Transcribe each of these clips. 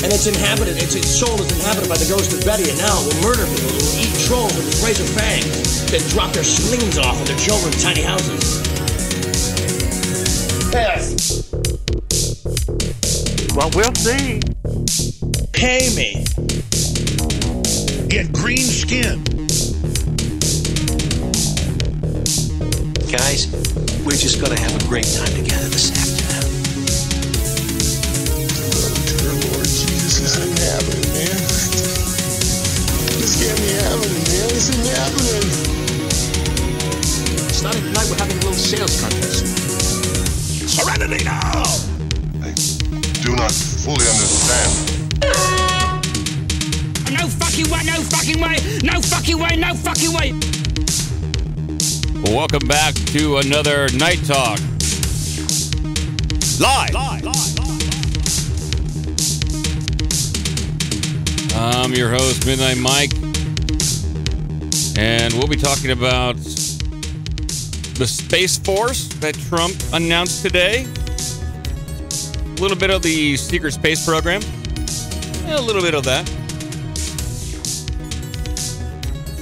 And it's inhabited, its soul is inhabited by the ghost of Betty, and now it will murder people, it will eat trolls with its razor fangs, then drop their slings off of their children's tiny houses. Yes. Well, we'll see. Pay me. Get green skin. Guys, we're just gonna have a great time together this afternoon. Dear Lord Jesus, this isn't happening, man. This can't be happening, man. This isn't happening. Starting tonight, we're having a little sales contest. Serenity now! I do not fully understand. No fucking way, no fucking way, no fucking way, no fucking way. Welcome back to another Night Talk. Live. I'm your host, Midnight Mike. And we'll be talking about the Space Force that Trump announced today. A little bit of the secret space program. A little bit of that.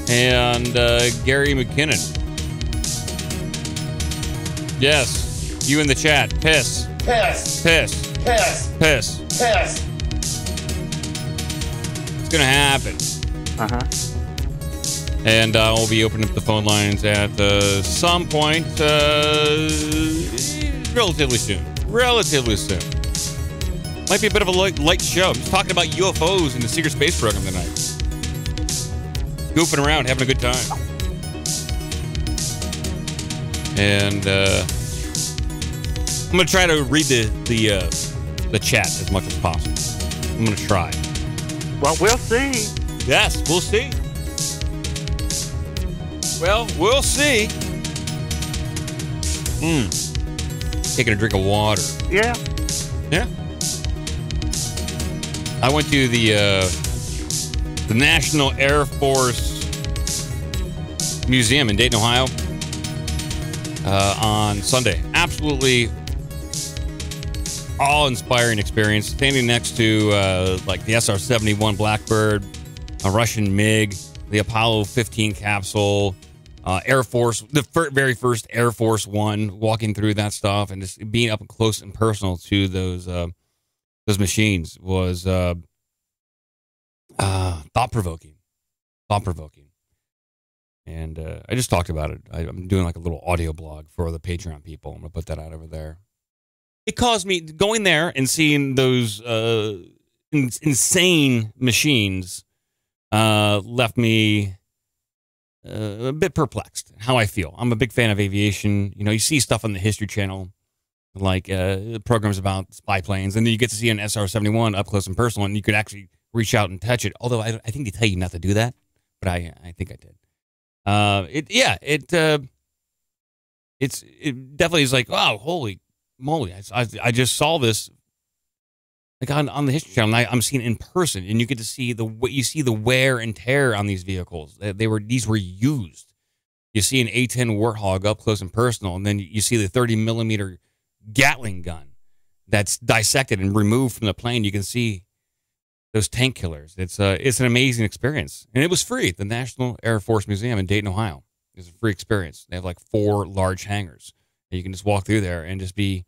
And Gary McKinnon. Yes, you in the chat. Piss. Piss. Piss. Piss. Piss. Piss. It's going to happen. Uh-huh. And we'll be opening up the phone lines at some point relatively soon. Relatively soon. Might be a bit of a light show. I'm just talking about UFOs in the secret space program tonight. Goofing around, having a good time. And I'm going to try to read the chat as much as possible. I'm going to try. Well, we'll see. Yes, we'll see. Well, we'll see. Taking a drink of water. Yeah. Yeah. I went to the National Air Force Museum in Dayton, Ohio, on Sunday. Absolutely awe-inspiring experience. Standing next to like the SR-71 Blackbird, a Russian MiG, the Apollo 15 capsule, Air Force, the very first Air Force One, walking through that stuff and just being up close and personal to those machines was thought-provoking. And I just talked about it. I'm doing like a little audio blog for the Patreon people. I'm going to put that out over there. It caused me, going there and seeing those insane machines left me a bit perplexed. How I feel. I'm a big fan of aviation. You know, you see stuff on the History Channel, like programs about spy planes, and then you get to see an SR-71 up close and personal, and you could actually reach out and touch it. Although I think they tell you not to do that, but I think I did. It definitely is like, wow, holy moly! I just saw this like on the History Channel. And I'm seeing it in person, and you get to see the wear and tear on these vehicles. These were used. You see an A-10 Warthog up close and personal, and then you see the 30mm Gatling gun that's dissected and removed from the plane. You can see those tank killers. It's an amazing experience, and it was free at the National Air Force Museum in Dayton, Ohio. It's a free experience. They have like 4 large hangars, and you can just walk through there and just be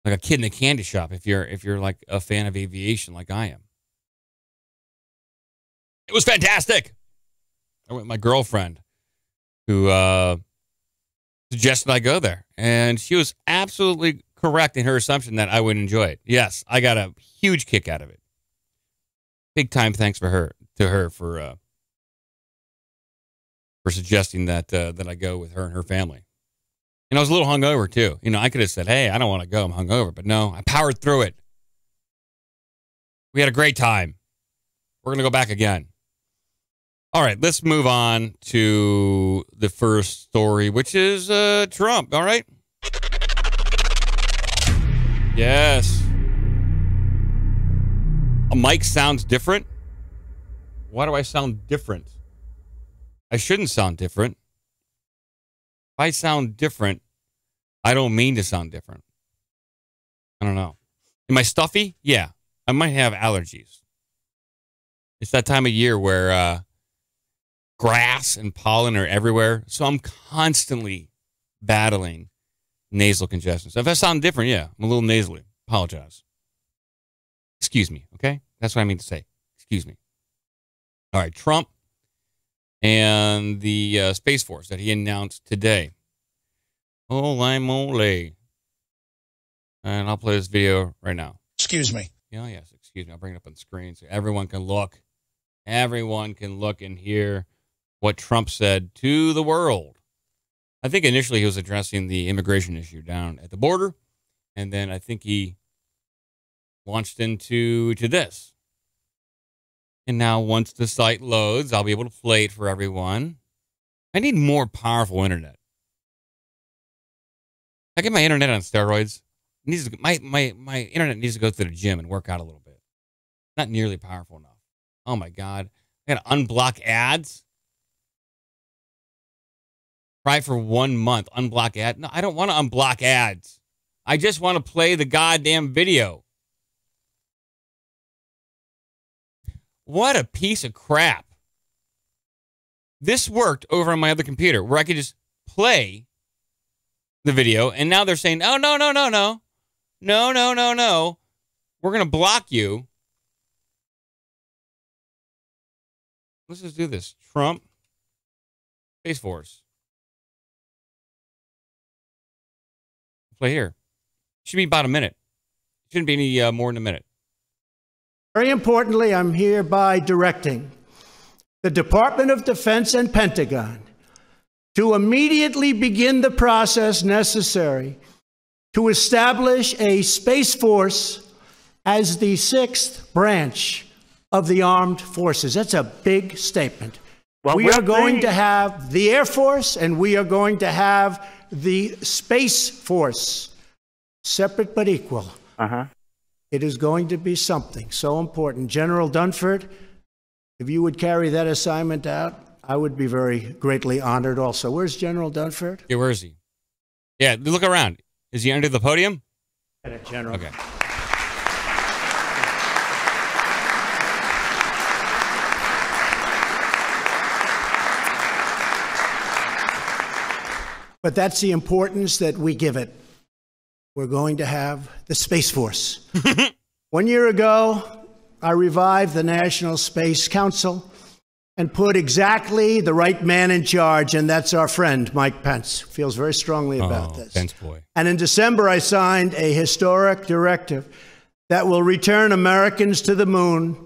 like a kid in a candy shop if you're like a fan of aviation like I am. It was fantastic. I went with my girlfriend, who suggested I go there, and she was absolutely correct in her assumption that I would enjoy it. Yes, I got a huge kick out of it. Big time thanks to her for suggesting that I go with her and her family. And I was a little hungover too. You know, I could have said, "Hey, I don't want to go. I'm hungover," but no, I powered through it. We had a great time. We're gonna go back again. All right, let's move on to the first story, which is Trump. All right. Yes. A mic sounds different. Why do I sound different? I shouldn't sound different. If I sound different, I don't mean to sound different. I don't know. Am I stuffy? Yeah. I might have allergies. It's that time of year where grass and pollen are everywhere. So I'm constantly battling nasal congestion. So if I sound different, yeah, I'm a little nasally. Apologize. Excuse me, okay? That's what I mean to say. Excuse me. All right, Trump and the Space Force that he announced today. Holy moly. And I'll play this video right now. Excuse me. Oh, yes, excuse me. I'll bring it up on the screen so everyone can look. Everyone can look and hear what Trump said to the world. I think initially he was addressing the immigration issue down at the border. And then I think he launched into this. And now once the site loads, I'll be able to play it for everyone. I need more powerful internet. I get my internet on steroids. It needs to, my internet needs to go to the gym and work out a little bit. Not nearly powerful enough. Oh my God. I got to unblock ads. Try for 1 month. Unblock ad. No, I don't want to unblock ads. I just want to play the goddamn video. What a piece of crap. This worked over on my other computer where I could just play the video. And now they're saying, oh, no. No. We're going to block you. Let's just do this. Trump, Space Force. Play here. Should be about a minute. Shouldn't be any more than a minute. Very importantly, I'm hereby directing the Department of Defense and Pentagon to immediately begin the process necessary to establish a Space Force as the 6th branch of the armed forces. That's a big statement. Well, we we'll are going see. to have the Air Force and we are going to have the Space Force, separate but equal. Uh-huh. It is going to be something so important. General Dunford, if you would carry that assignment out, I would be very greatly honored also. Where's General Dunford? Yeah, where is he? Yeah, look around. Is he under the podium? General. Okay. But that's the importance that we give it. We're going to have the Space Force. 1 year ago, I revived the National Space Council and put exactly the right man in charge, and that's our friend, Mike Pence. Feels very strongly about this. Pence boy. And in December, I signed a historic directive that will return Americans to the moon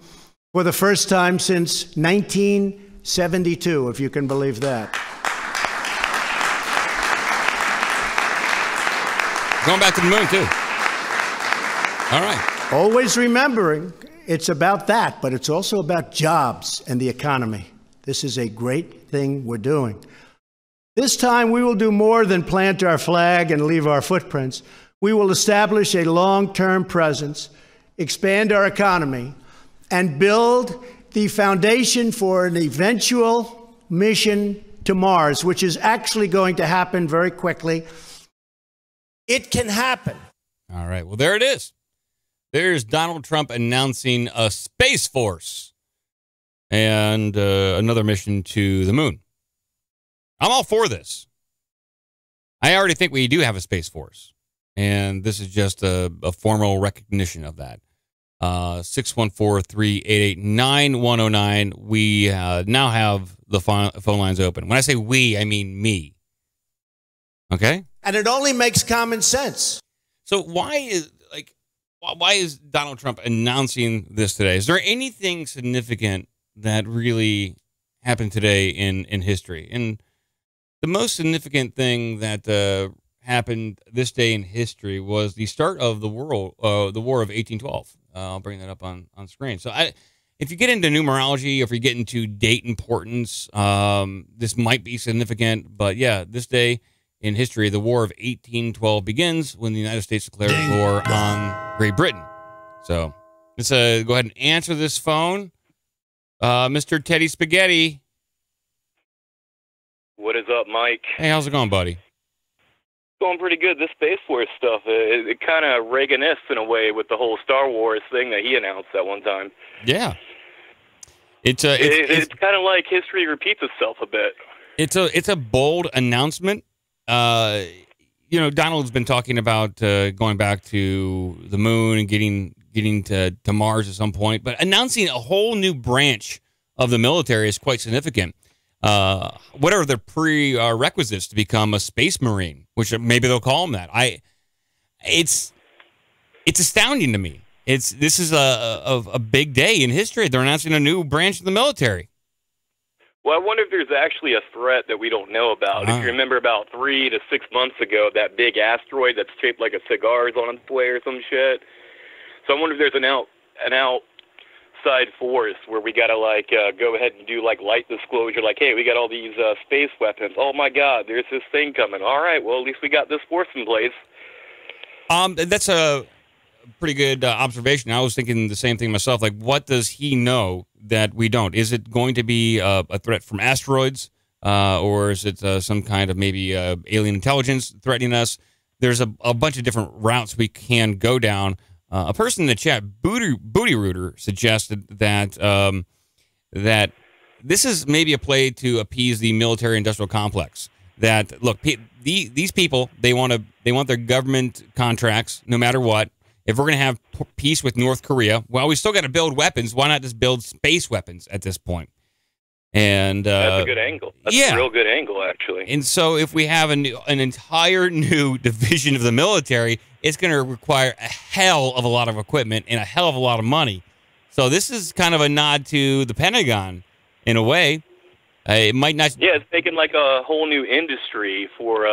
for the first time since 1972, if you can believe that. Going back to the moon, too. All right. Always remembering it's about that, but it's also about jobs and the economy. This is a great thing we're doing. This time, we will do more than plant our flag and leave our footprints. We will establish a long-term presence, expand our economy, and build the foundation for an eventual mission to Mars, which is actually going to happen very quickly. It can happen. All right. Well, there it is. There's Donald Trump announcing a Space Force and another mission to the moon. I'm all for this. I already think we do have a Space Force, and this is just a formal recognition of that. 614-388-9109. We now have the phone lines open. When I say we, I mean me. Okay? And it only makes common sense. So why is Donald Trump announcing this today? Is there anything significant that really happened today in history? And the most significant thing that happened this day in history was the start of the War of 1812. I'll bring that up on screen. So if you get into numerology or if you get into date importance, this might be significant. But yeah, this day in history, the War of 1812 begins when the United States declared war on Great Britain. So let's go ahead and answer this phone. Mr. Teddy Spaghetti. What is up, Mike? Hey, how's it going, buddy? Going pretty good. This Space Force stuff, it kind of Reagan-esque in a way with the whole Star Wars thing that he announced at one time. Yeah. It's kind of like history repeats itself a bit. It's a bold announcement. Donald's been talking about going back to the moon and getting to Mars at some point, but announcing a whole new branch of the military is quite significant. What are the prerequisites to become a space marine? Which maybe they'll call them that. It's astounding to me. This is a big day in history. They're announcing a new branch of the military. Well, I wonder if there's actually a threat that we don't know about. If you remember about 3 to 6 months ago, that big asteroid that's shaped like a cigar is on its way or some shit. So I wonder if there's an outside force where we got to, go ahead and do, light disclosure, hey, we got all these space weapons. Oh, my God, there's this thing coming. All right, well, at least we got this force in place. That's a pretty good observation. I was thinking the same thing myself. What does he know that we don't? Is it going to be a threat from asteroids, or is it some kind of maybe alien intelligence threatening us? There's a bunch of different routes we can go down. A person in the chat, Booty Rooter, suggested that that this is maybe a play to appease the military-industrial complex. That look, these people they want their government contracts no matter what. If we're going to have peace with North Korea, well, we still got to build weapons. Why not just build space weapons at this point? And that's a good angle. That's a real good angle, actually. And so if we have an entire new division of the military, it's going to require a hell of a lot of equipment and a hell of a lot of money. So this is kind of a nod to the Pentagon in a way. It might not. Yeah, it's making a whole new industry for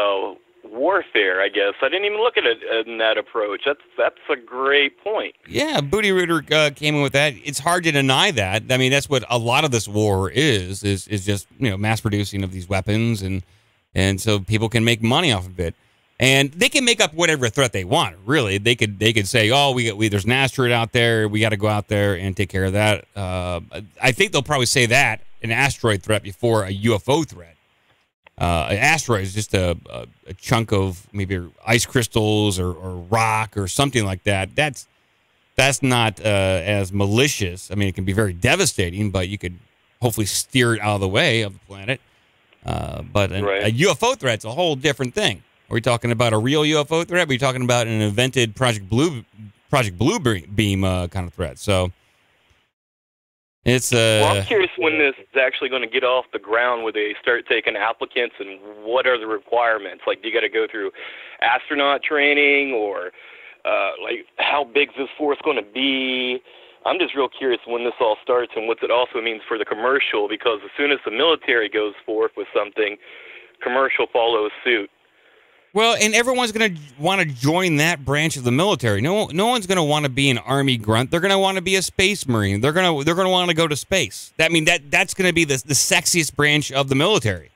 warfare, I guess. I didn't even look at it in that approach. That's a great point. Yeah, Booty Rooter came in with that. It's hard to deny that. I mean, that's what a lot of this war is just mass producing of these weapons, and so people can make money off of it, and they can make up whatever threat they want. Really, they could say, oh, there's an asteroid out there, we got to go out there and take care of that. I think they'll probably say that an asteroid threat before a UFO threat. An asteroid is just a chunk of maybe ice crystals or rock or something like that. That's not as malicious. I mean, it can be very devastating, but you could hopefully steer it out of the way of the planet. But a UFO threat's a whole different thing. Are we talking about a real UFO threat? Are we talking about an invented Project Blue Beam kind of threat? So it's well, I'm curious when this is actually going to get off the ground, where they start taking applicants, and what are the requirements? Do you got to go through astronaut training, or how big is this force going to be? I'm just real curious when this all starts and what it also means for the commercial, because as soon as the military goes forth with something, commercial follows suit. Well, and everyone's going to want to join that branch of the military. No one's going to want to be an Army grunt. They're going to want to be a Space Marine. They're going to want to go to space. That's going to be the sexiest branch of the military.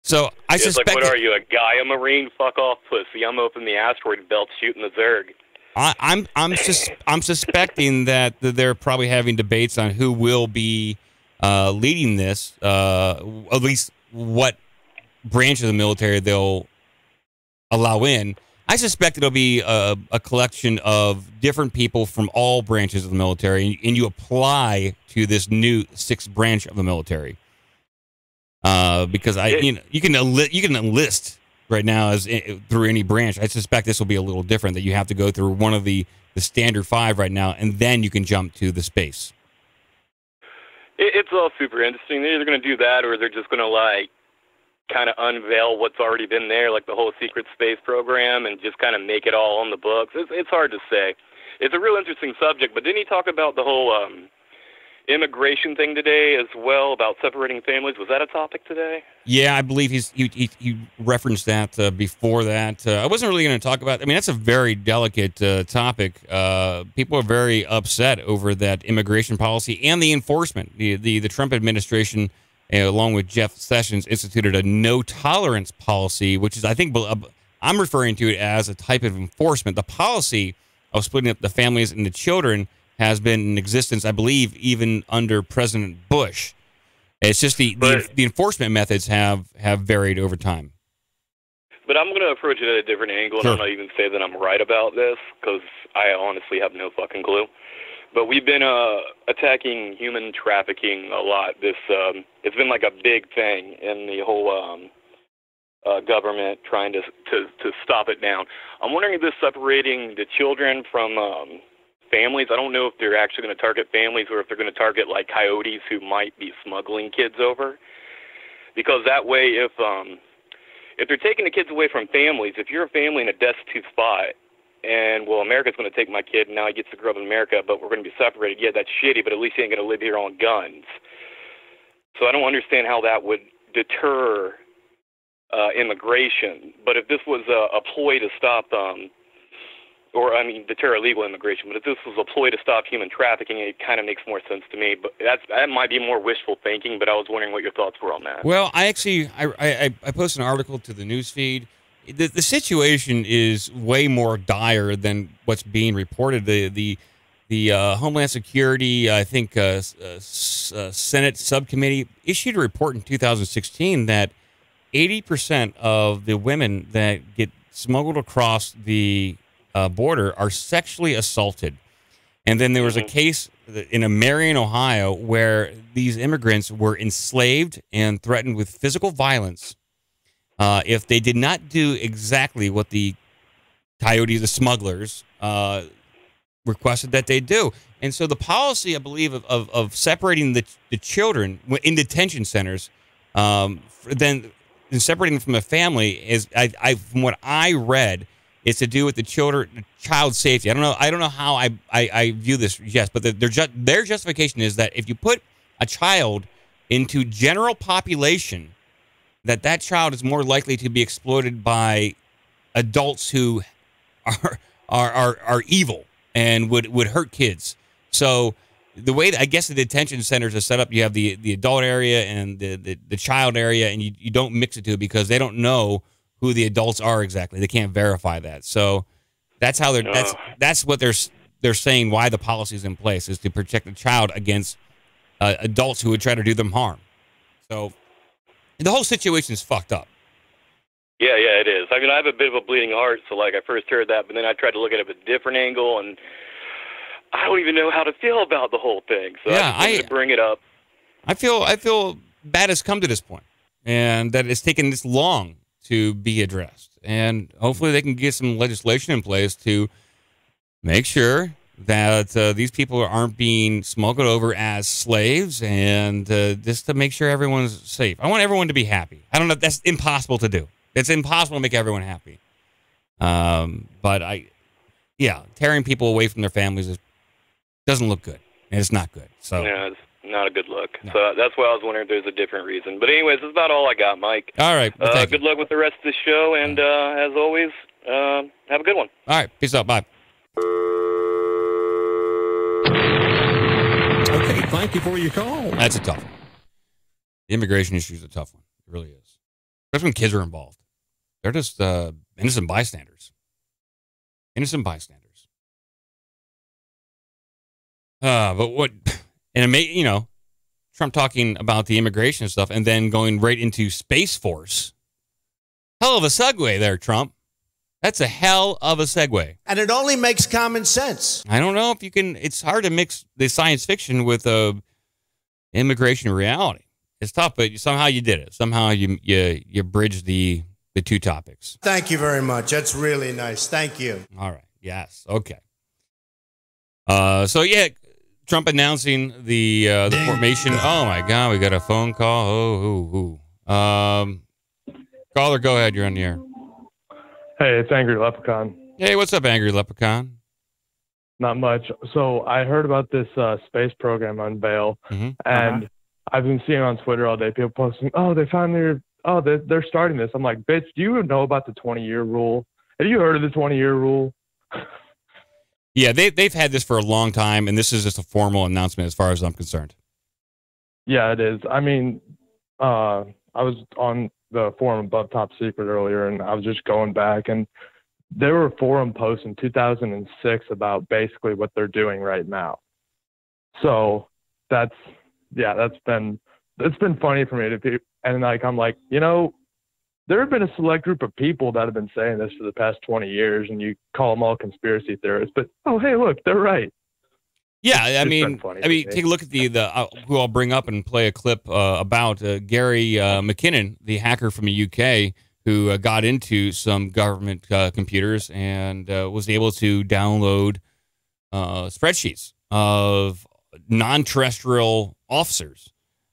So I suspect. What are you, a Gaia Marine? Fuck off, pussy! I'm up in the asteroid belt shooting the Zerg. I'm suspecting that they're probably having debates on who will be leading this. At least what branch of the military they'll allow in. I suspect it'll be a collection of different people from all branches of the military, and you apply to this new sixth branch of the military. Because you can enlist right now as through any branch. I suspect this will be a little different, that you have to go through one of the standard 5 right now, and then you can jump to the space. It's all super interesting. They're either going to do that, or they're just going to kind of unveil what's already been there, like the whole secret space program, and just kind of make it all on the books. It's hard to say. It's a real interesting subject, but didn't he talk about the whole immigration thing today as well, about separating families? Was that a topic today? Yeah, I believe he referenced that before that. I wasn't really going to talk about. I mean, that's a very delicate topic. People are very upset over that immigration policy and the enforcement. The Trump administration, along with Jeff Sessions, instituted a no-tolerance policy, which is, I think, I'm referring to it as a type of enforcement. The policy of splitting up the families and the children has been in existence, I believe, even under President Bush. It's just the enforcement methods have varied over time. But I'm going to approach it at a different angle, and I'm not even say that I'm right about this, because I honestly have no fucking clue. But we've been attacking human trafficking a lot. It's been like a big thing in the whole government trying to stop it down. I'm wondering if this separating the children from families, I don't know if they're actually going to target families or if they're going to target like coyotes who might be smuggling kids over. Because that way, if they're taking the kids away from families, if you're a family in a destitute spot, and, well, America's going to take my kid, and now he gets to grow up in America, but we're going to be separated. Yeah, that's shitty, but at least he ain't going to live here on guns. So I don't understand how that would deter immigration. But if this was a ploy to stop, deter illegal immigration, but if this was a ploy to stop human trafficking, it kind of makes more sense to me. But that might be more wishful thinking, but I was wondering what your thoughts were on that. Well, I posted an article to the news feed. The situation is way more dire than what's being reported. The Homeland Security, I think, Senate subcommittee issued a report in 2016 that 80% of the women that get smuggled across the border are sexually assaulted. And then there was a case in Marion, Ohio, where these immigrants were enslaved and threatened with physical violence if they did not do exactly what the coyotes, the smugglers, requested that they do. And so the policy, I believe, of separating the children in detention centers, then separating them from the family is, from what I read, it's to do with the child safety. I don't know how I view this, yes, but their justification is that if you put a child into general population, that child is more likely to be exploited by adults who are evil and would hurt kids. So the way that I guess the detention centers are set up, you have the adult area and the child area, and you don't mix the two because they don't know who the adults are exactly. They can't verify that. So that's how that's what they're saying. Why the policy is in place is to protect the child against adults who would try to do them harm. So the whole situation is fucked up. Yeah, it is. I mean, I have a bit of a bleeding heart, so like I first heard that, but then I tried to look at it at a different angle, and I don't even know how to feel about the whole thing. So yeah, I just wanted to bring it up. I feel bad it's come to this point, and that it's taken this long to be addressed. And hopefully they can get some legislation in place to make sure that these people aren't being smuggled over as slaves, and just to make sure everyone's safe. I want everyone to be happy. I don't know. That's impossible to do. It's impossible to make everyone happy. But tearing people away from their families doesn't look good, and it's not good. So yeah, it's not a good look. No. So that's why I was wondering if there's a different reason. But anyways, that's about all I got, Mike. All right. Well, good luck with the rest of the show, and as always, have a good one. All right. Peace out. Bye. Okay, thank you for your call. That's a tough one. The immigration issue is a tough one. It really is. Especially when kids are involved. They're just innocent bystanders. Innocent bystanders. But what... And Trump talking about the immigration stuff and then going right into Space Force. Hell of a segue there, Trump. That's a hell of a segue. And it only makes common sense. I don't know if you can. It's hard to mix the science fiction with immigration reality. It's tough, but somehow you did it. Somehow you bridged the two topics. Thank you very much. That's really nice. Thank you. All right. Yes. Okay. Trump announcing the formation. Oh my God, we got a phone call. Caller, go ahead. You're on the air. Hey, it's Angry Leprechaun. Hey, what's up, Angry Leprechaun? Not much. So I heard about this space program unveil, and I've been seeing on Twitter all day people posting, they're starting this. I'm like, bitch, do you know about the 20-year rule? Have you heard of the 20-year rule? Yeah, they've had this for a long time, and this is just a formal announcement as far as I'm concerned. Yeah, it is. I mean, I was on the forum above Top Secret earlier, and I was just going back, and there were forum posts in 2006 about basically what they're doing right now. So it's been funny for me to be, and like I'm like, there have been a select group of people that have been saying this for the past 20 years, and you call them all conspiracy theorists. But oh, hey, look, they're right. Yeah, I mean, take a look at the who I'll bring up and play a clip about Gary McKinnon, the hacker from the UK, who got into some government computers and was able to download spreadsheets of non-terrestrial officers.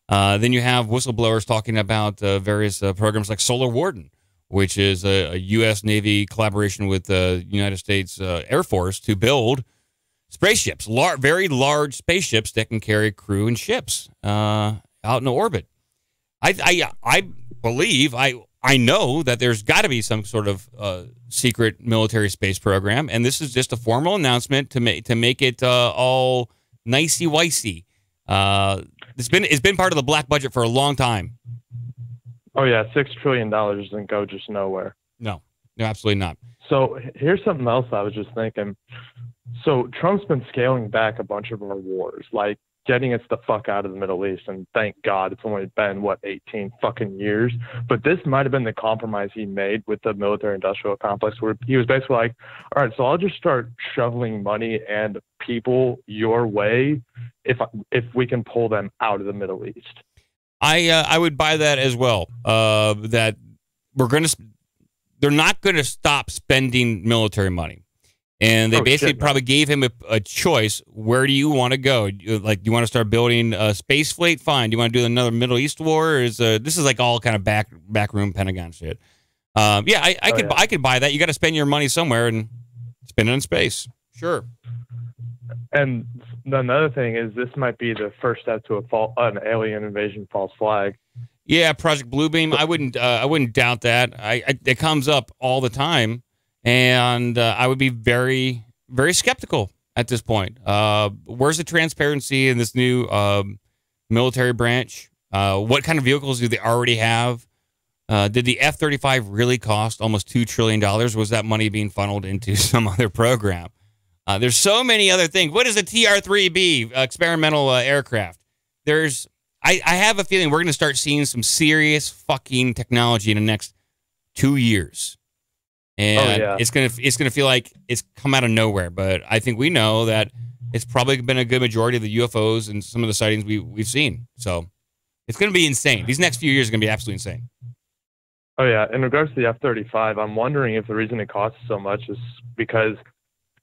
Then you have whistleblowers talking about various programs like Solar Warden, which is a U.S. Navy collaboration with the United States Air Force to build spaceships, very large spaceships that can carry crew and ships out in orbit. I believe, I know that there's got to be some sort of secret military space program, and this is just a formal announcement to make it all nicey-wicey. It's been part of the black budget for a long time. Oh yeah, $6 trillion doesn't go just nowhere. No, absolutely not. So here's something else I was just thinking. So Trump's been scaling back a bunch of our wars, like getting us the fuck out of the Middle East. And thank God it's only been, 18 fucking years. But this might have been the compromise he made with the military industrial complex, where he was basically like, all right, so I'll just start shoveling money and people your way if we can pull them out of the Middle East. I would buy that as well. That they're not going to stop spending military money. And they basically probably gave him a choice. Where do you want to go? Like, do you want to start building a space fleet? Fine. Do you want to do another Middle East war? This is like all kind of backroom Pentagon shit. I could buy that. You got to spend your money somewhere and spend it in space. Sure. And another thing is, this might be the first step to an alien invasion false flag. Yeah, Project Bluebeam. I wouldn't doubt that. It comes up all the time. And I would be very, very skeptical at this point. Where's the transparency in this new military branch? What kind of vehicles do they already have? Did the F-35 really cost almost $2 trillion? Was that money being funneled into some other program? There's so many other things. What is a TR-3B, experimental aircraft? I have a feeling we're going to start seeing some serious fucking technology in the next 2 years. And it's gonna feel like it's come out of nowhere. But I think we know that it's probably been a good majority of the UFOs and some of the sightings we've seen. So it's gonna be insane. These next few years are gonna be absolutely insane. Oh yeah. In regards to the F-35, I'm wondering if the reason it costs so much is because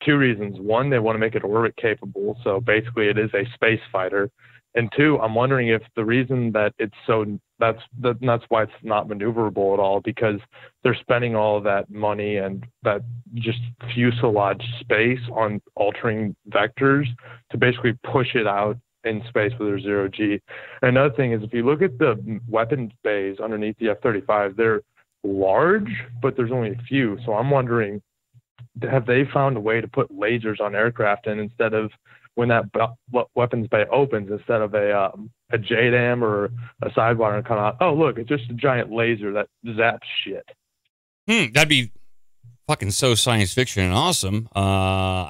two reasons. One, they want to make it orbit capable, so basically it is a space fighter. And two, I'm wondering if the reason that it's that's why it's not maneuverable at all, because they're spending all of that money and that just fuselage space on altering vectors to basically push it out in space with their zero-G. And another thing is, if you look at the weapons bays underneath the F-35, they're large, but there's only a few. So I'm wondering, have they found a way to put lasers on aircraft, and instead of when that weapons bay opens, instead of a JDAM or a Sidewinder come out, oh look, it's just a giant laser that zaps shit. That'd be fucking so science fiction and awesome. Yeah.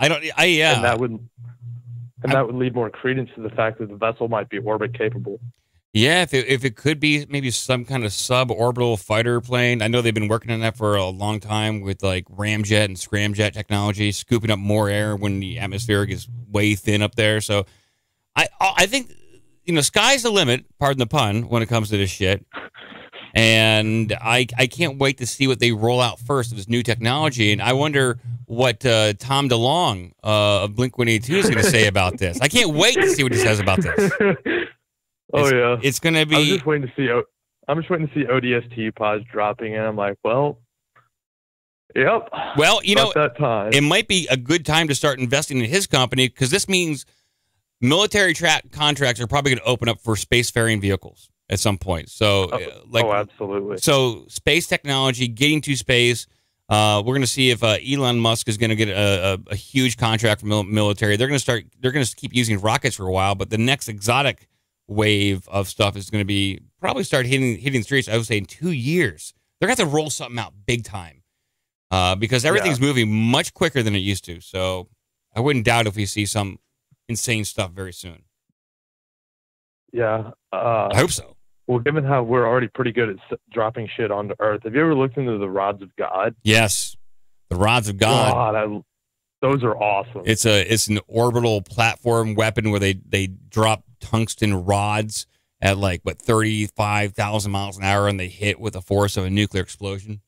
And that would lead more credence to the fact that the vessel might be orbit capable. Yeah, if it could be maybe some kind of suborbital fighter plane. I know they've been working on that for a long time with like ramjet and scramjet technology, scooping up more air when the atmosphere is way thin up there. So I think, sky's the limit, pardon the pun, when it comes to this shit. And I can't wait to see what they roll out first of this new technology. And I wonder what Tom DeLonge of Blink-182 is going to say about this. I can't wait to see what he says about this. It's going to be. I'm just waiting to see ODST pods dropping in. I'm like, well, yep. Well, that time. It might be a good time to start investing in his company, because this means military contracts are probably going to open up for spacefaring vehicles at some point. So, absolutely. So, space technology, getting to space. We're going to see if Elon Musk is going to get a huge contract from military. They're going to keep using rockets for a while, but the next exotic wave of stuff is going to be probably start hitting streets. I would say in 2 years they're going to have to roll something out big time, because everything's moving much quicker than it used to. So I wouldn't doubt if we see some insane stuff very soon. Yeah, I hope so. Well, given how we're already pretty good at dropping shit onto Earth, have you ever looked into the rods of God? Yes, the rods of God. God, those are awesome. It's an orbital platform weapon where they drop tungsten rods at 35,000 miles an hour, and they hit with the force of a nuclear explosion.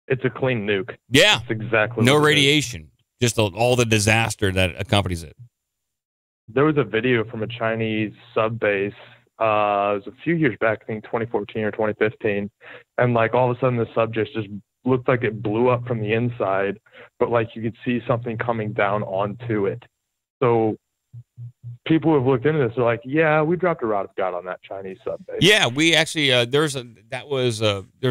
It's a clean nuke. Yeah, that's exactly. No radiation, just all the disaster that accompanies it. There was a video from a Chinese sub base. It was a few years back, I think 2014 or 2015, and all of a sudden the sub just looked like it blew up from the inside, but you could see something coming down onto it. So people who have looked into this are like, yeah, we dropped a rod of God on that Chinese sub base. Yeah, we actually there's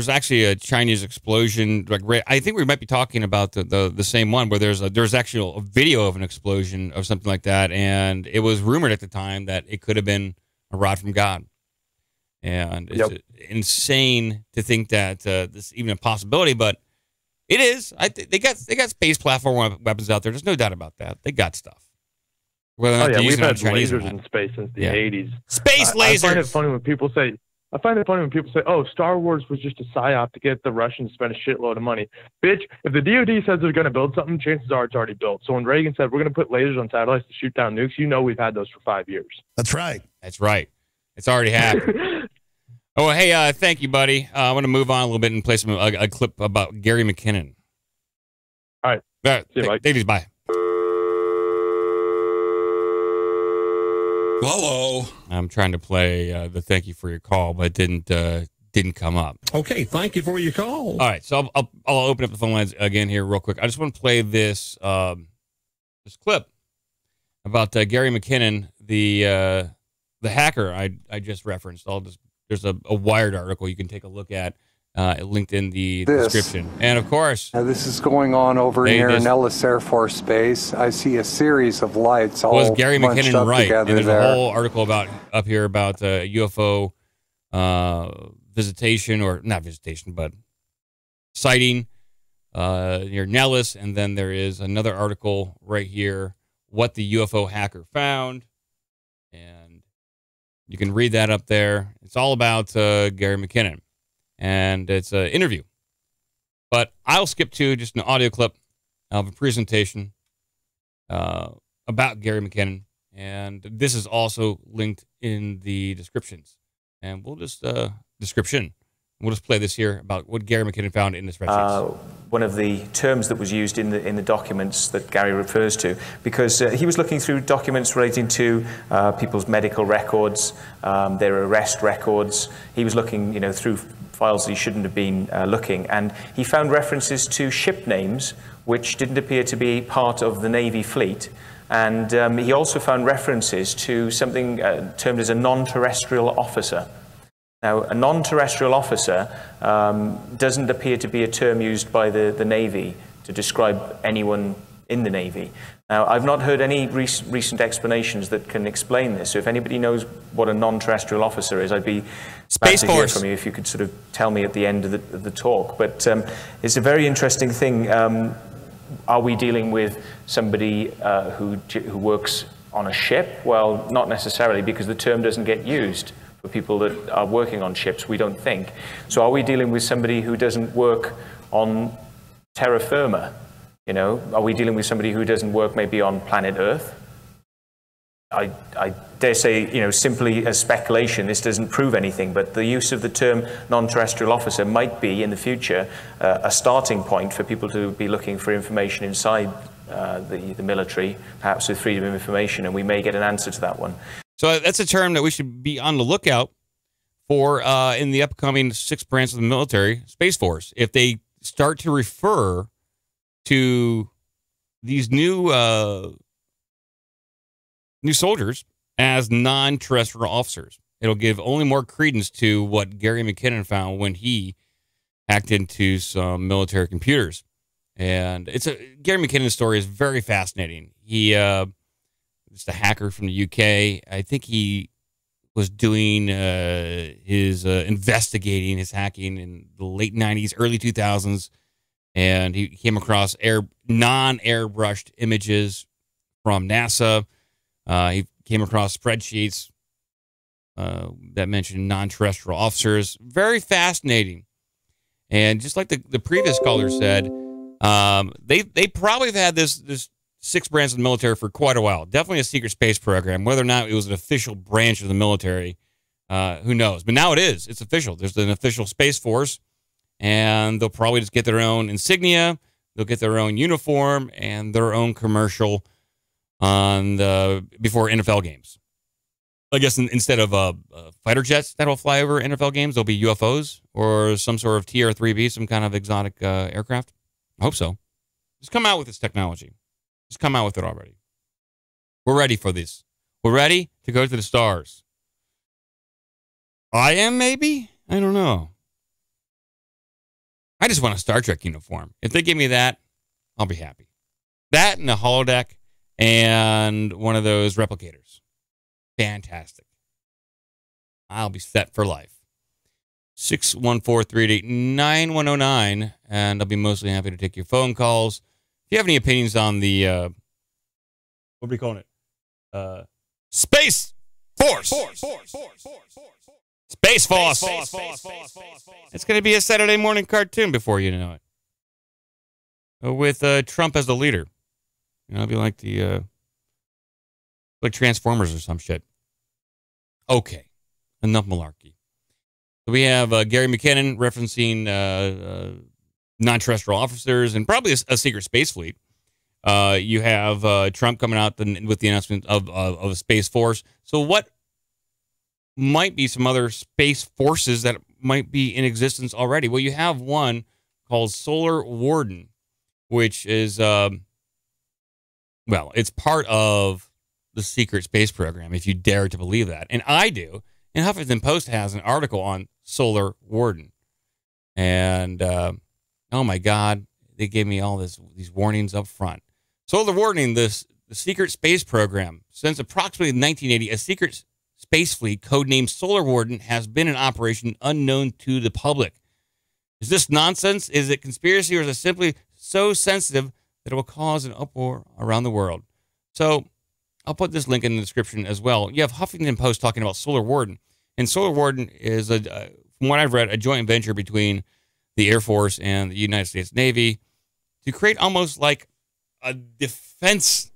actually a Chinese explosion. I think we might be talking about the same one where there's actually a video of an explosion of something like that, and it was rumored at the time that it could have been a rod from God. And it's insane to think that this is even a possibility, but it is. They got space platform weapons out there. There's no doubt about that. They got stuff. Whether or not we've had lasers in space since the 80s. Space lasers. I find it funny when people say, "Oh, Star Wars was just a psyop to get the Russians to spend a shitload of money." Bitch, if the DoD says they're going to build something, chances are it's already built. So when Reagan said we're going to put lasers on satellites to shoot down nukes, we've had those for 5 years. That's right. That's right. It's already happened. Oh, hey, thank you, buddy. I want to move on a little bit and play a clip about Gary McKinnon. All right. See you, Mike. Ladies, bye. Hello. I'm trying to play the thank you for your call, but it didn't come up. Okay, thank you for your call. All right, so I'll open up the phone lines again here real quick. I just want to play this clip about Gary McKinnon, the hacker I just referenced. There's a Wired article you can take a look at. Linked in the description. And of course, this is going on over near Nellis Air Force Base. I see a series of lights all was Gary McKinnon right? And there's there. a whole article about UFO visitation, or not visitation, but sighting near Nellis. And then there is another article right here, what the UFO hacker found. And you can read that up there. It's all about Gary McKinnon. And it's an interview. But I'll skip to just an audio clip of a presentation about Gary McKinnon. And this is also linked in the descriptions. And we'll just, we'll just play this here about what Gary McKinnon found in the spreadsheets. One of the terms that was used in the documents that Gary refers to, because he was looking through documents relating to people's medical records, their arrest records. He was looking, through files that he shouldn't have been looking, and he found references to ship names which didn't appear to be part of the Navy fleet. And he also found references to something termed as a non-terrestrial officer. Now, a non-terrestrial officer doesn't appear to be a term used by the Navy to describe anyone in the Navy. Now, I've not heard any recent explanations that can explain this. So if anybody knows what a non-terrestrial officer is, I'd be glad to hear from you if you could sort of tell me at the end of the talk. But it's a very interesting thing. Are we dealing with somebody who works on a ship? Well, not necessarily, because the term doesn't get used for people that are working on ships, we don't think. So are we dealing with somebody who doesn't work on terra firma? Are we dealing with somebody who doesn't work maybe on planet Earth? I dare say, simply as speculation, this doesn't prove anything, but the use of the term non-terrestrial officer might be, in the future, a starting point for people to be looking for information inside the military, perhaps with freedom of information, and we may get an answer to that one. So that's a term that we should be on the lookout for in the upcoming 6th branch of the military, Space Force. If they start to refer to these new soldiers as non-terrestrial officers, it'll give only more credence to what Gary McKinnon found when he hacked into some military computers. And Gary McKinnon's story is very fascinating. He just a hacker from the UK. I think he was doing his investigating his hacking in the late 90s, early 2000s. And he came across non-airbrushed images from NASA. He came across spreadsheets that mentioned non-terrestrial officers. Very fascinating. And just like the previous caller said, they probably have had this 6 branch of the military for quite a while. Definitely a secret space program. Whether or not it was an official branch of the military, who knows? But now it is. It's official. There's an official Space Force, and they'll probably just get their own insignia. They'll get their own uniform and their own commercial before NFL games. I guess instead of fighter jets that will fly over NFL games, there'll be UFOs or some sort of TR-3B, some kind of exotic aircraft. I hope so. Just come out with this technology. Just come out with it already. We're ready for this. We're ready to go to the stars. I am, maybe? I don't know. I just want a Star Trek uniform. If they give me that, I'll be happy. That and a holodeck and one of those replicators. Fantastic. I'll be set for life. 614-388-9109, and I'll be mostly happy to take your phone calls. If you have any opinions on the, what are we calling it? Space Force. Space Force. It's going to be a Saturday morning cartoon before you know it. With Trump as the leader. You know, it'll be like like Transformers or some shit. Okay. Enough malarkey. So we have Gary McKinnon referencing non-terrestrial officers and probably a secret space fleet. You have Trump coming out with the announcement of a Space Force. So what might be some other space forces that might be in existence already? Well, you have one called Solar Warden, which is, it's part of the secret space program, if you dare to believe that. And I do. And Huffington Post has an article on Solar Warden. And, oh my God, they gave me all these warnings up front. Solar Warden, the secret space program, since approximately 1980, a secret space fleet codenamed Solar Warden has been in operation unknown to the public. Is this nonsense? Is it conspiracy, or is it simply so sensitive that it will cause an uproar around the world? So I'll put this link in the description as well. You have Huffington Post talking about Solar Warden. And Solar Warden is, from what I've read, a joint venture between the Air Force and the United States Navy to create almost like a defense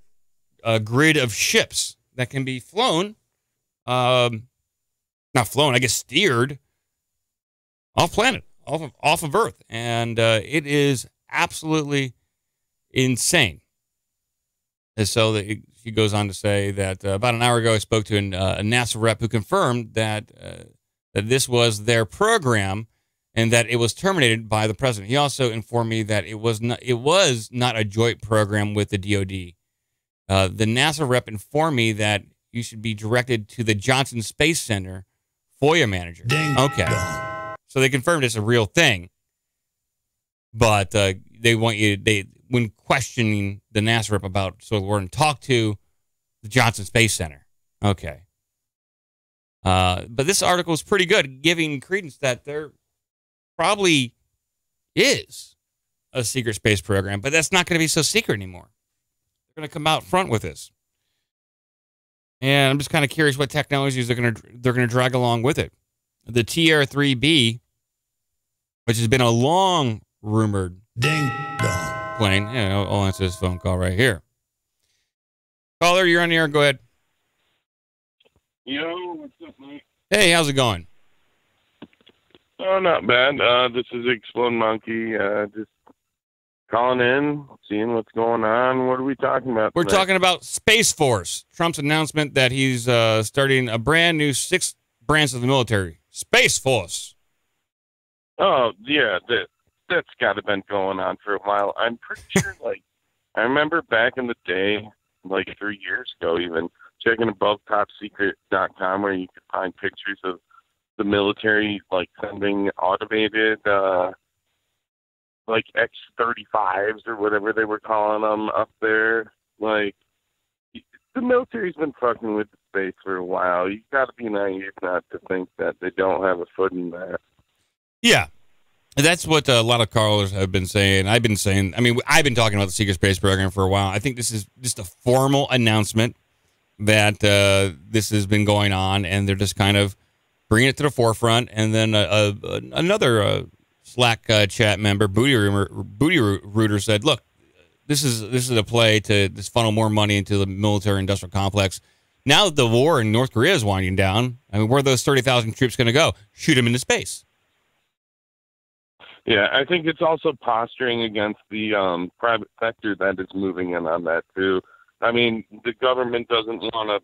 grid of ships that can be flown, not flown, I guess steered off planet, off of Earth. And it is absolutely insane. And so he goes on to say that about an hour ago, I spoke to a NASA rep who confirmed that this was their program and that it was terminated by the president. He also informed me that it was not a joint program with the DoD. The NASA rep informed me that you should be directed to the Johnson Space Center FOIA manager. Ding. Okay. So they confirmed it's a real thing, but they want you when questioning the NASA rep about Solar Warden, talk to the Johnson Space Center. Okay. But this article is pretty good, giving credence that there probably is a secret space program, but that's not going to be so secret anymore. They're going to come out front with this. And I'm just kind of curious what technologies they're going to drag along with it. The TR-3B, which has been a long rumored ding dong plane. Yeah, I'll answer this phone call right here. Caller, you're on the air. Go ahead. Yo, what's up, mate? Hey, how's it going? Oh, not bad. This is Exploding Monkey. Just calling in, seeing what's going on. What are we talking about We're tonight? talking about Space Force. Trump's announcement that he's starting a brand new 6th branch of the military. Space Force. Oh, yeah, that's got to been going on for a while. I'm pretty sure, I remember back in the day, 3 years ago even, checking AboveTopSecret.com where you could find pictures of the military, sending automated, X-35s or whatever they were calling them up there. The military's been fucking with the space for a while. You got to be naive not to think that they don't have a foot in that. Yeah. That's what a lot of callers have been saying. I've been talking about the secret space program for a while. I think this is just a formal announcement that this has been going on, and they're just kind of bringing it to the forefront. And then another Slack chat member, Booty Rooter, said, "Look, this is a play to just funnel more money into the military-industrial complex. Now that the war in North Korea is winding down, I mean, where are those 30,000 troops going to go? Shoot them into space." Yeah, I think it's also posturing against the private sector that is moving in on that too. I mean, the government doesn't want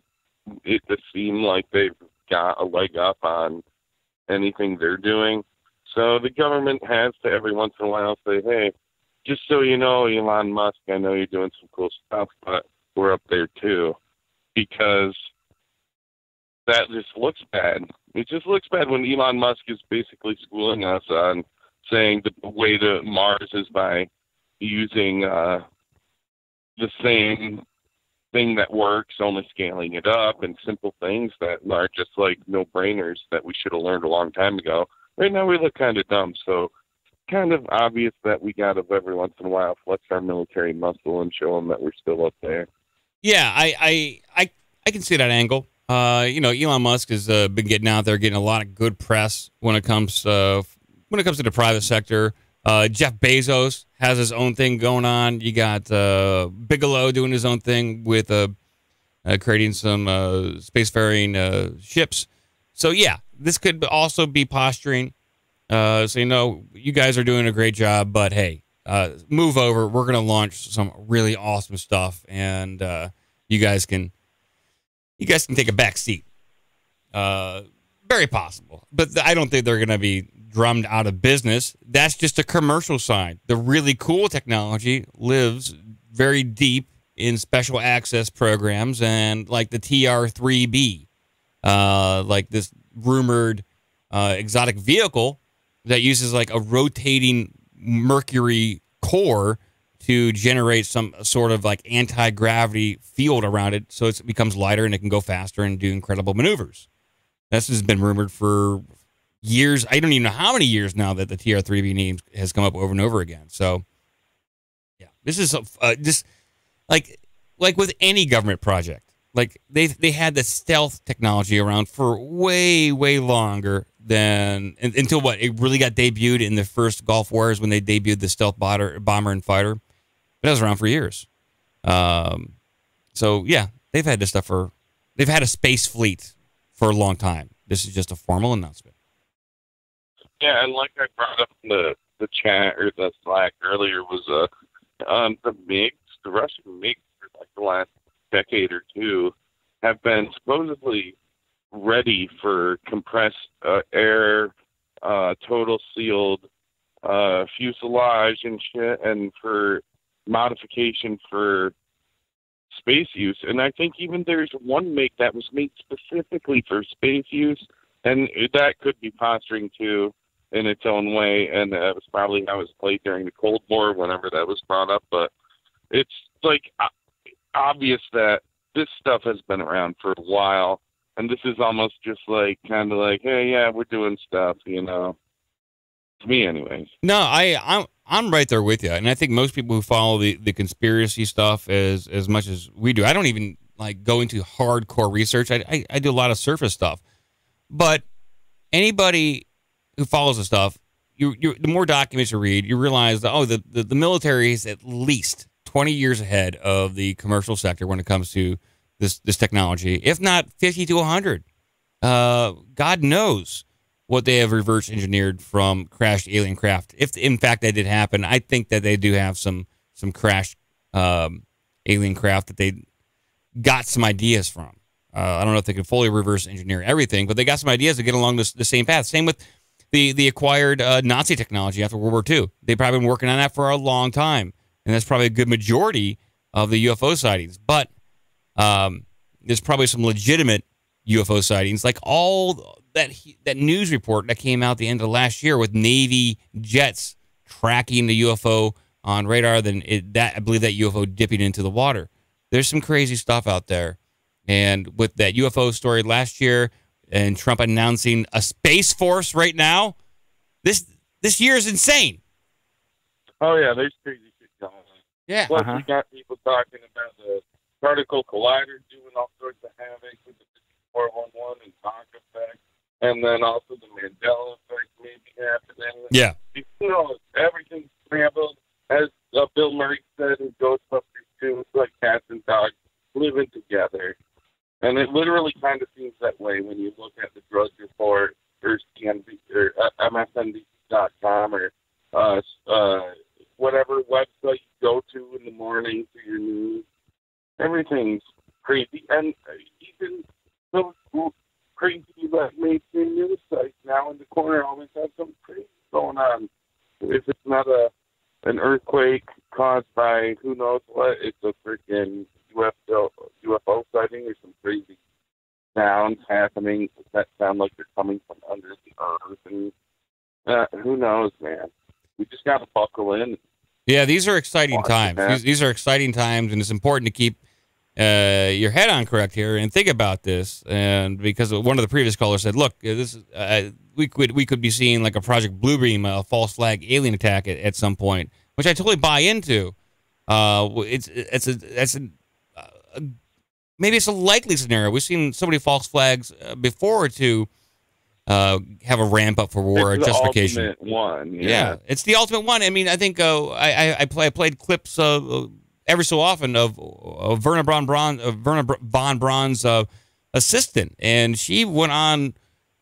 it to seem like they've got a leg up on anything they're doing. So the government has to every once in a while say, hey, just so you know, Elon Musk, I know you're doing some cool stuff, but we're up there too. Because that just looks bad. It just looks bad when Elon Musk is basically schooling us on saying the way to Mars is by using the same thing that works, only scaling it up, and simple things that are just like no-brainers that we should have learned a long time ago. Right now we look kind of dumb, so kind of obvious that we got to every once in a while flex our military muscle and show them that we're still up there. Yeah, I can see that angle. Elon Musk has been getting out there, getting a lot of good press when it comes to the private sector. Jeff Bezos has his own thing going on. You got Bigelow doing his own thing with creating some spacefaring ships. So yeah, this could also be posturing. So you guys are doing a great job, but hey, move over. We're gonna launch some really awesome stuff, and you guys can take a back seat. Very possible, but I don't think they're gonna be drummed out of business. That's just a commercial side. The really cool technology lives very deep in special access programs, and like the TR-3B, like this rumored exotic vehicle that uses like a rotating mercury core to generate some sort of like anti-gravity field around it, so it becomes lighter and it can go faster and do incredible maneuvers. This has been rumored for years. I don't even know how many years now that the TR-3B name has come up over and over again. So, yeah, this is just like with any government project. Like they had the stealth technology around for way longer than until what it really got debuted in the first Gulf Wars when they debuted the stealth bomber and fighter. But that was around for years. So yeah, they've had this stuff they've had a space fleet for a long time. This is just a formal announcement. Yeah, and like I brought up in the chat or the Slack earlier was the MiGs, the Russian MiGs for like the last decade or two have been supposedly ready for compressed air, total sealed fuselage and shit, and for modification for space use. And I think even there's one MiG that was made specifically for space use, and that could be posturing too in its own way, and that was probably how it was played during the Cold War whenever that was brought up. But it's like obvious that this stuff has been around for a while, and this is almost just like kind of like, hey, yeah, we're doing stuff, to me anyways. No, I'm right there with you, and I think most people who follow the conspiracy stuff as much as we do, I don't even like go into hardcore research. I do a lot of surface stuff, but anybody who follows the stuff, the more documents you read, you realize that the military is at least 20 years ahead of the commercial sector when it comes to this technology, if not 50 to 100. God knows what they have reverse engineered from crashed alien craft. If in fact that did happen, I think that they do have some crashed alien craft that they got some ideas from. I don't know if they can fully reverse engineer everything, but they got some ideas to get along the same path. Same with the acquired Nazi technology after World War II. They've probably been working on that for a long time, and that's probably a good majority of the UFO sightings. But there's probably some legitimate UFO sightings, like all that news report that came out the end of last year with Navy jets tracking the UFO on radar. I believe that UFO dipping into the water. There's some crazy stuff out there, and with that UFO story last year, and Trump announcing a space force right now, this year is insane. Oh yeah, there's crazy shit going on. Yeah. Plus we got people talking about particle collider doing all sorts of havoc with the 411 and Mach effect, and then also the Mandela effect maybe happening. Yeah. You know, everything's scrambled. As Bill Murray said in Ghostbusters 2, it's like cats and dogs living together. And it literally kind of seems that way when you look at the drug report or CNBC or MSNBC.com or whatever website you go to in the morning for your news. Everything's crazy. And even those crazy mainstream news sites now in the corner always have some crazy going on. If it's not an earthquake caused by who knows what, it's a freaking UFO sighting or some crazy sounds happening that sound like they're coming from under the earth. And who knows, man? We just got to buckle in. Yeah, these are exciting times. These are exciting times, and it's important to keep your head on correct here and think about this. And because one of the previous callers said, "Look, this is, we could be seeing like a Project Bluebeam, a false flag alien attack at some point," which I totally buy into. Maybe it's a likely scenario. We've seen so many false flags before to have a ramp up for war justification. The ultimate one. Yeah, it's the ultimate one. I mean, I think I played clips every so often of Verna von Braun's assistant, and she went on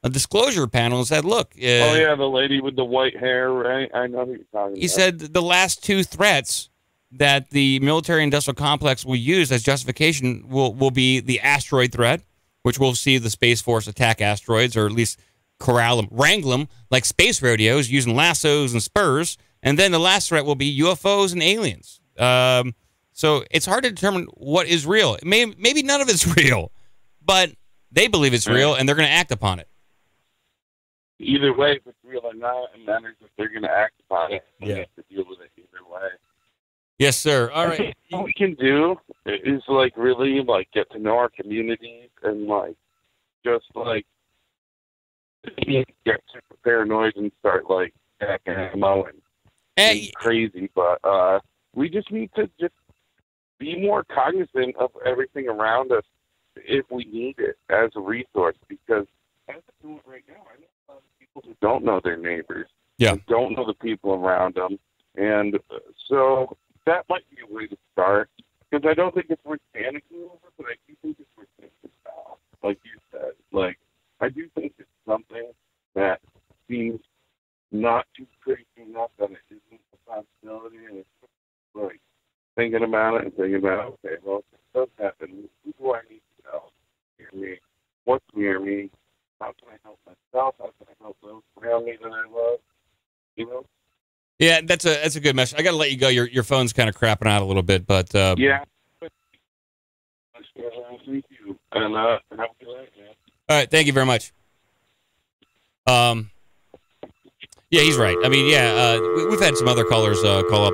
a disclosure panel and said, "Look, oh yeah, the lady with the white hair, right? I know who you're talking about." He said the last two threats that the military-industrial complex will use as justification will be the asteroid threat, which we'll see the Space Force attack asteroids, or at least corral them, wrangle them like space rodeos using lassos and spurs. And then the last threat will be UFOs and aliens. So it's hard to determine what is real. Maybe none of it's real, but they believe it's real, and they're going to act upon it. Either way, if it's real or not, it matters if they're going to act upon it. We have to deal with it either way. Yes, sir. All right. What we can do is like really like get to know our communities and like just like get super paranoid and start like attacking ammo and crazy. But we just need to just be more cognizant of everything around us if we need it as a resource, because as I do it right now, I know a lot of people who don't know their neighbors, don't know the people around them, and so that might be a way to start, because I don't think it's worth panicking over, but I do think it's worth thinking about. Like you said, like I do think it's something that seems not too crazy enough that it isn't a possibility, and it's like thinking about it and thinking about, okay, well, if this does happen, who do I need to know near me? What's near me? How can I help myself? How can I help those around me that I love? You know? Yeah, that's a good message. I got to let you go. Your phone's kind of crapping out a little bit, but yeah. Thank you, and have a good night, man. All right, thank you very much. Yeah, he's right. I mean, we've had some other callers call up.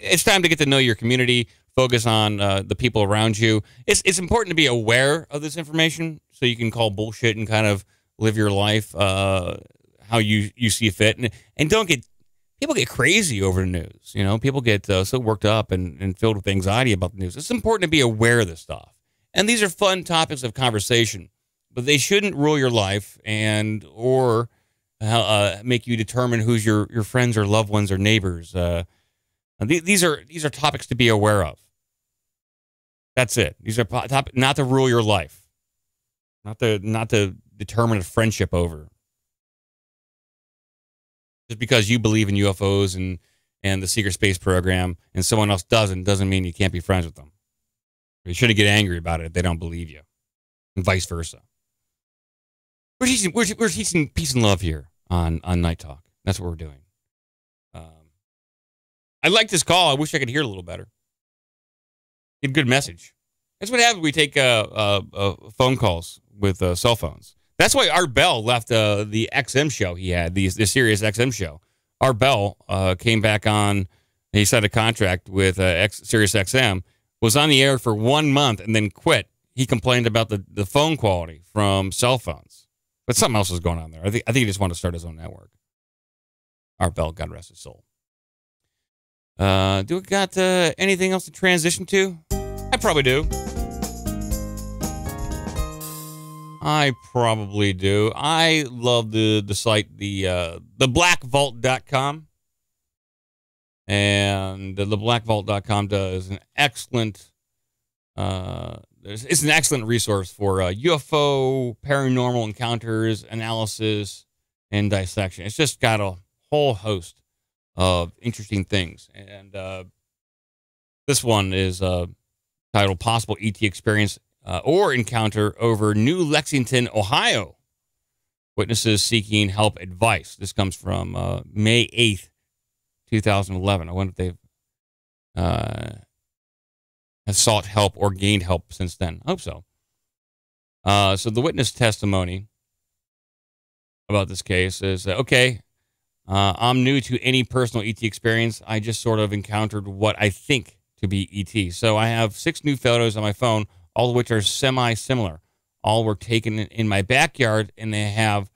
It's time to get to know your community. Focus on the people around you. It's important to be aware of this information so you can call bullshit and kind of live your life how you see fit, and don't get. People get crazy over the news. You know, people get so worked up and filled with anxiety about the news. It's important to be aware of this stuff. And these are fun topics of conversation, but they shouldn't rule your life or make you determine who's your friends or loved ones or neighbors. These are topics to be aware of. That's it. These are topics not to rule your life, not to determine a friendship over. Just because you believe in UFOs and the secret space program and someone else doesn't mean you can't be friends with them. You shouldn't get angry about it if they don't believe you, and vice versa. We're teaching peace and love here on Night Talk. That's what we're doing. I like this call. I wish I could hear it a little better. Get a good message. That's what happens when we take phone calls with cell phones. That's why Art Bell left the XM show he had, the Sirius XM show. Art Bell came back on, he signed a contract with Sirius XM, was on the air for 1 month and then quit. He complained about the phone quality from cell phones. But something else was going on there. I think he just wanted to start his own network. Art Bell, God rest his soul. Do we got anything else to transition to? I probably do. I probably do. I love the site, the blackvault.com. And the blackvault.com does an excellent, it's an excellent resource for UFO, paranormal encounters, analysis, and dissection. It's just got a whole host of interesting things. And this one is titled Possible ET Experience or Encounter over New Lexington, Ohio. Witnesses seeking help advice. This comes from May 8th, 2011. I wonder if they've have sought help or gained help since then. I hope so. So the witness testimony about this case is, okay, I'm new to any personal ET experience. I just sort of encountered what I think to be ET. So I have 6 new photos on my phone, all of which are semi-similar. All were taken in my backyard, and they have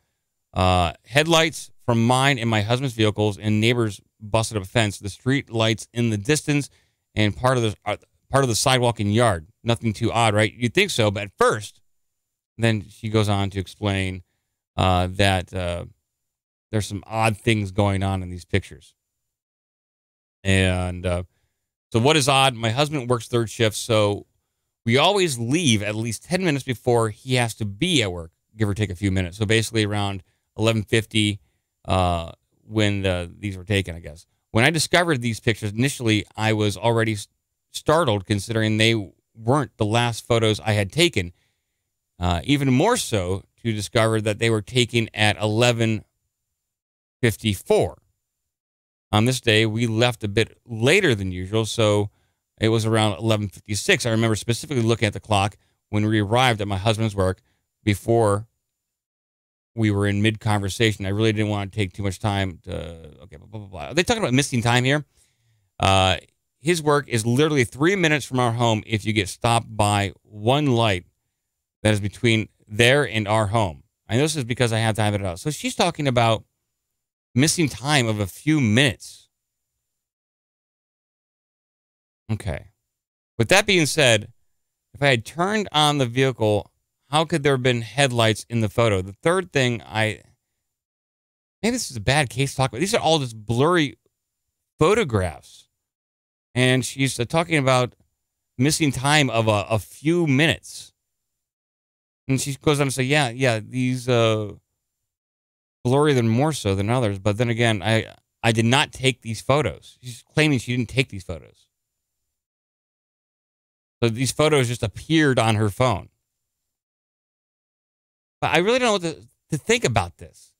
headlights from mine and my husband's vehicles, and neighbors busted up a fence, the street lights in the distance, and part of the sidewalk and yard. Nothing too odd, right? You'd think so, but at first, then she goes on to explain that there's some odd things going on in these pictures. And so what is odd? My husband works third shift, so we always leave at least 10 minutes before he has to be at work, give or take a few minutes. So basically around 11:50 when these were taken, I guess. When I discovered these pictures, initially I was already startled considering they weren't the last photos I had taken. Even more so to discover that they were taken at 11:54. On this day, we left a bit later than usual, so it was around 11:56. I remember specifically looking at the clock when we arrived at my husband's work before we were in mid-conversation. I really didn't want to take too much time to, okay, blah, blah, blah. Are they talking about missing time here? His work is literally 3 minutes from our home if you get stopped by one light that is between there and our home. I know this is because I have to have it out. So she's talking about missing time of a few minutes. Okay. With that being said, if I had turned on the vehicle, how could there have been headlights in the photo? The third thing maybe this is a bad case to talk about. These are all just blurry photographs. And she's talking about missing time of a few minutes. And she goes on to say, yeah, these blurry than more so than others. But then again, I did not take these photos. She's claiming she didn't take these photos. So these photos just appeared on her phone. But I really don't know what to think about this.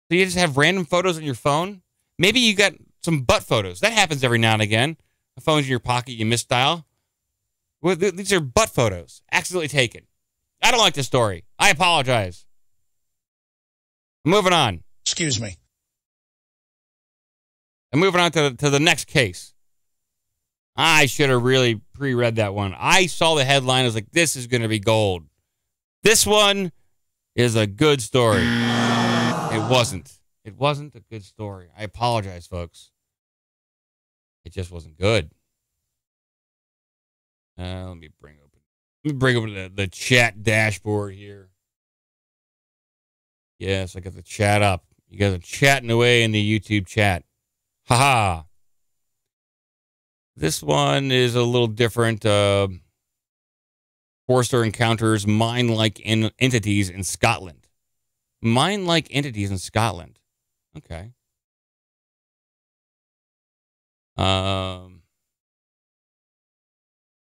So you just have random photos on your phone? Maybe you got some butt photos. That happens every now and again. The phone's in your pocket, you misdial. Well, these are butt photos, accidentally taken. I don't like this story. I apologize. Moving on. Excuse me. And moving on to the next case. I should have really pre-read that one. I saw the headline. I was like, this is going to be gold. This one is a good story. It wasn't. It wasn't a good story. I apologize, folks. It just wasn't good. Let me bring up the chat dashboard here. Yes, I got the chat up. You guys are chatting away in the YouTube chat. Haha. This one is a little different. Forrester encounters mine-like entities in Scotland. Mine-like entities in Scotland. Okay.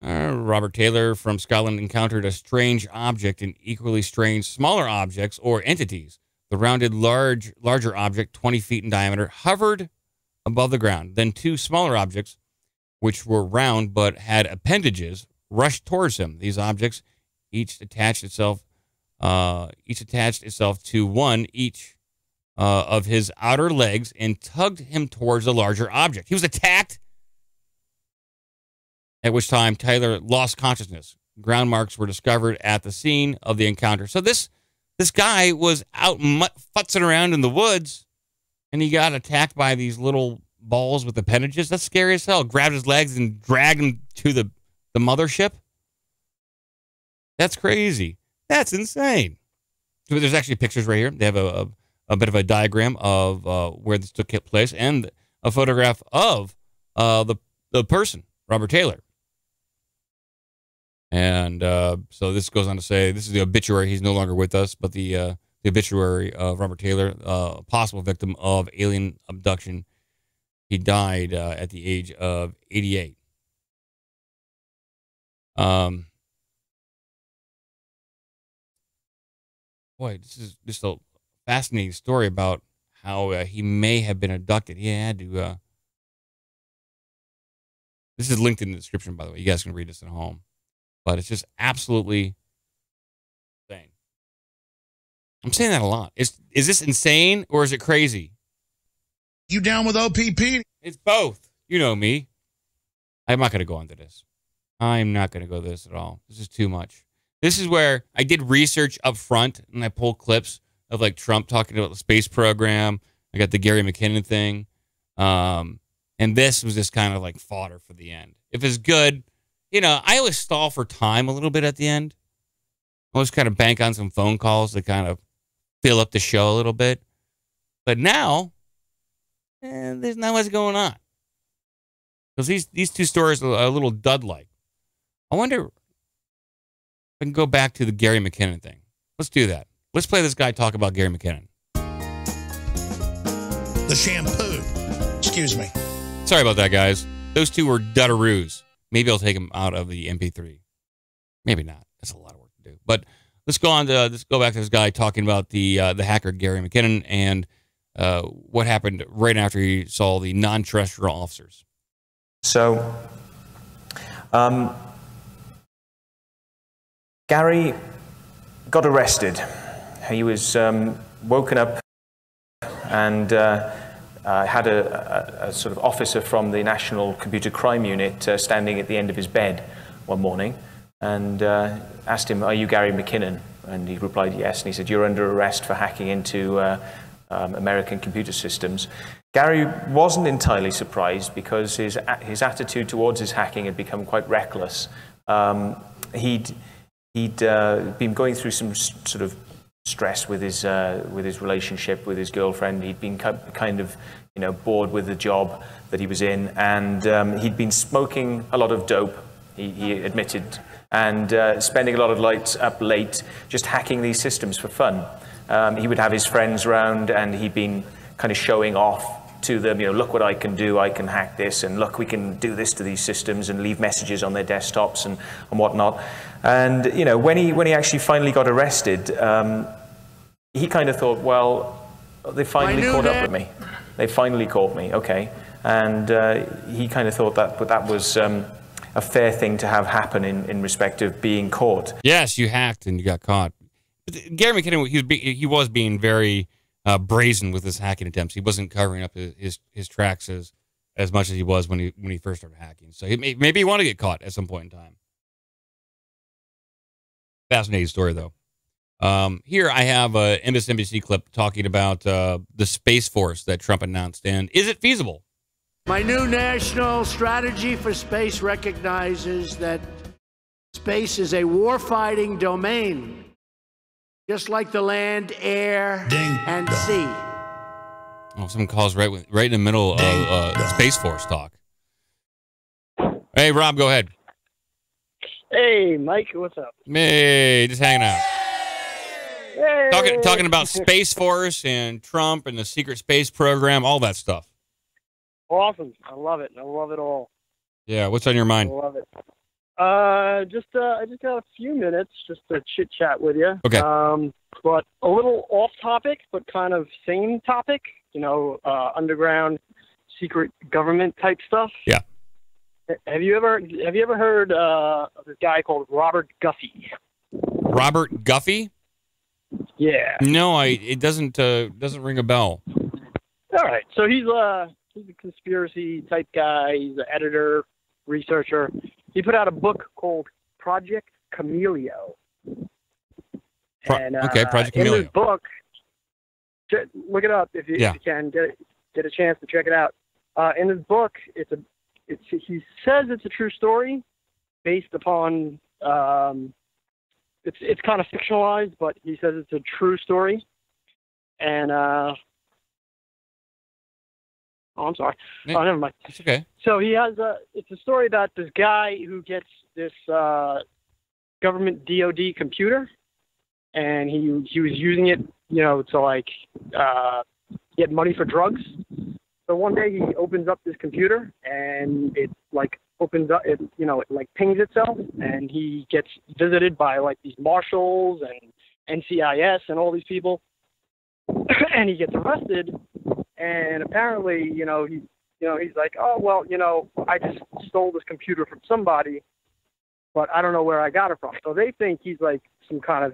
Robert Taylor from Scotland encountered a strange object and equally strange smaller objects or entities. The rounded larger object, 20 feet in diameter, hovered above the ground. Then 2 smaller objects, which were round but had appendages, rushed towards him. These objects each attached itself to one each of his outer legs and tugged him towards the larger object. He was attacked, at which time Taylor lost consciousness. Ground marks were discovered at the scene of the encounter. So this guy was out futzing around in the woods, and he got attacked by these little balls with appendages. That's scary as hell. Grabbed his legs and dragged him to The mothership? That's crazy. That's insane. So there's actually pictures right here. They have a bit of a diagram of where this took place and a photograph of the person, Robert Taylor. And so this goes on to say, this is the obituary. He's no longer with us, but the obituary of Robert Taylor, a possible victim of alien abduction. He died at the age of 88. Boy, this is just a fascinating story about how he may have been abducted. He had to. This is linked in the description, by the way. You guys can read this at home. But it's just absolutely insane. I'm saying that a lot. Is this insane or is it crazy? You down with OPP? It's both. You know me. I'm not going to go into this. I'm not going to go into this at all. This is too much. This is where I did research up front and I pulled clips of like Trump talking about the space program. I got the Gary McKinnon thing. And this was just kind of like fodder for the end. If it's good, you know, I always stall for time a little bit at the end. I always kind of bank on some phone calls to kind of fill up the show a little bit. But now, there's not much going on. Because these two stories are a little dud-like. I wonder if I can go back to the Gary McKinnon thing. Let's do that. Let's play this guy talk about Gary McKinnon. The shampoo. Excuse me. Sorry about that, guys. Those two were dudaroos. Maybe I'll take them out of the MP3. Maybe not. That's a lot of work to do. But let's go back to this guy talking about the hacker Gary McKinnon and what happened right after he saw the non-terrestrial officers. So, Gary got arrested. He was woken up and had a sort of officer from the National Computer Crime Unit standing at the end of his bed one morning and asked him, "Are you Gary McKinnon?" And he replied, "Yes." And he said, "You're under arrest for hacking into American computer systems." Gary wasn't entirely surprised because his attitude towards his hacking had become quite reckless. He'd been going through some sort of stress with his relationship with his girlfriend. He'd been kind of, bored with the job that he was in, and he'd been smoking a lot of dope, he admitted, and spending a lot of nights up late just hacking these systems for fun. He would have his friends around, and he'd been kind of showing off to them, look what I can do, I can hack this, and look, we can do this to these systems and leave messages on their desktops and whatnot. And, when he actually finally got arrested, he kind of thought, well, they finally caught up with me. They finally caught me, okay. And he kind of thought that was a fair thing to have happen in respect of being caught. Yes, you hacked and you got caught. But Gary McKinnon, he was being very brazen with his hacking attempts. He wasn't covering up his tracks as much as he was when he first started hacking. So maybe he wanted to get caught at some point in time. Fascinating story, though. Here I have a MSNBC clip talking about the Space Force that Trump announced, and is it feasible? My new national strategy for space recognizes that space is a warfighting domain, just like the land, air, and sea. Oh, someone calls right in the middle of Space Force talk. Hey, Rob, go ahead. Hey, Mike, what's up? Hey, just hanging out. Hey. Talking about Space Force and Trump and the secret space program, all that stuff. Awesome. I love it. I love it all. Yeah, what's on your mind? I love it. I just got a few minutes just to chit chat with you. Okay. But a little off topic, but kind of same topic. Underground secret government type stuff. Yeah. Have you ever heard of this guy called Robert Guffey? Robert Guffey? Yeah. No, it doesn't ring a bell. All right. So he's a conspiracy type guy. He's an editor, researcher. He put out a book called Project Cameleo. Project Cameleo. In this book, look it up if you can get a chance to check it out. In his book, he says it's a true story, based upon it's kind of fictionalized, but he says it's a true story. And oh, I'm sorry. Yeah, oh, never mind. It's okay. So he has it's a story about this guy who gets this government DoD computer, and he was using it, to like get money for drugs. So one day he opens up this computer, and it like opens up, it like pings itself, and he gets visited by like these marshals and NCIS and all these people, and he gets arrested. And apparently, he's like, oh well, I just stole this computer from somebody, but I don't know where I got it from. So they think he's like some kind of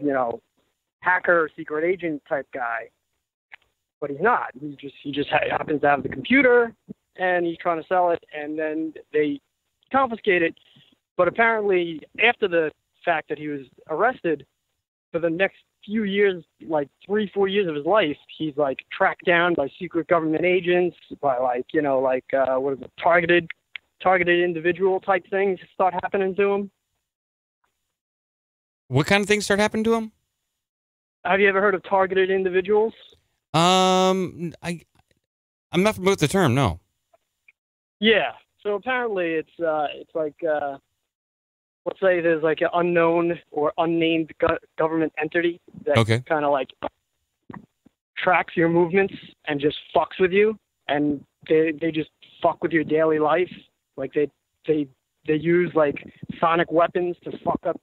hacker, secret agent type guy. But he's not. He just happens to have the computer, and he's trying to sell it, and then they confiscate it. But apparently, after the fact that he was arrested, for the next few years, like 3-4 years of his life, he's like tracked down by secret government agents, by what is it, targeted individual type things start happening to him. What kind of things start happening to him? Have you ever heard of targeted individuals? I'm not familiar with the term, no. Yeah. So apparently it's like, let's say there's like an unknown or unnamed government entity that kind of like tracks your movements and just fucks with you, and they just fuck with your daily life. Like they use like sonic weapons to fuck up,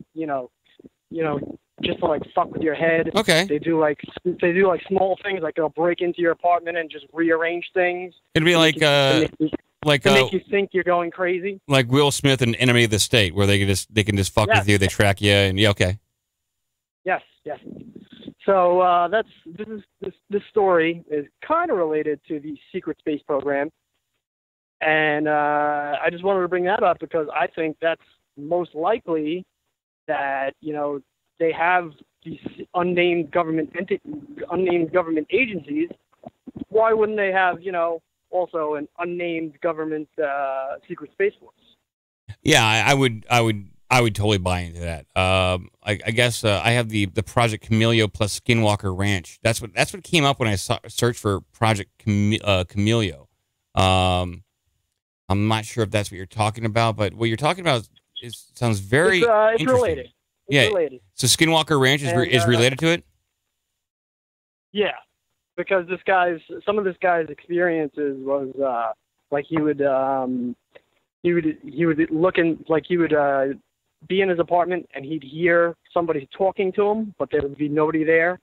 just to like fuck with your head. Okay. They do like small things, like they'll break into your apartment and just rearrange things. It'd be like to make you think you're going crazy. Like Will Smith in Enemy of the State, where they can just fuck with you, they track you, and okay. Yes. So this story is kind of related to the secret space program, and I just wanted to bring that up because I think that's most likely that they have these unnamed government agencies. Why wouldn't they have also an unnamed government secret space force? Yeah, I would totally buy into that. I guess I have the Project Camellia plus Skinwalker Ranch. That's what came up when I searched for Project Camellia. I'm not sure if that's what you're talking about, but what you're talking about sounds very it's interesting. related. It's related. So Skinwalker Ranch is related to it? Yeah, because some of this guy's experiences was like he would be in his apartment and he'd hear somebody talking to him, but there would be nobody there,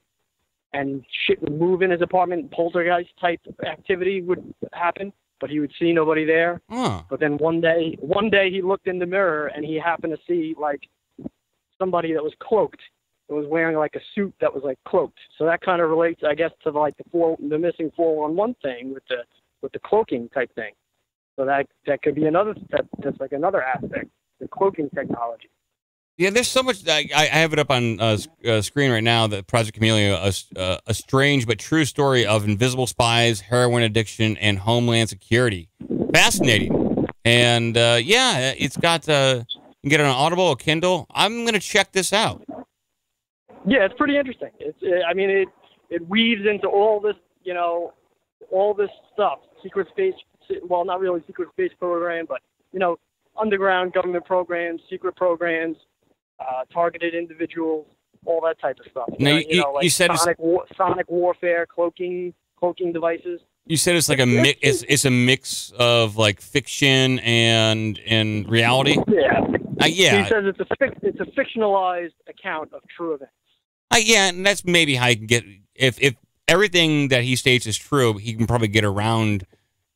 and shit would move in his apartment. Poltergeist type activity would happen, but he would see nobody there. But then one day he looked in the mirror and he happened to see like somebody that was cloaked. It was wearing like a suit that was like cloaked. So that kind of relates, I guess, to like the missing 411 thing with the cloaking type thing. So that could be that's like another aspect, the cloaking technology. Yeah, there's so much. I have it up on screen right now. The Project Camellia, a strange but true story of invisible spies, heroin addiction, and homeland security. Fascinating. And it's got. You can get it on Audible or Kindle. I'm gonna check this out. Yeah, it's pretty interesting. It weaves into all this, all this stuff. Secret space. Well, not really secret space program, but underground government programs, secret programs. Targeted individuals, all that type of stuff. Now, like you said sonic warfare, cloaking devices. You said it's like a mix. It's a mix of like fiction and reality. Yeah. Yeah. He says it's a fictionalized account of true events. Yeah, and that's maybe how you can get if everything that he states is true, he can probably get around,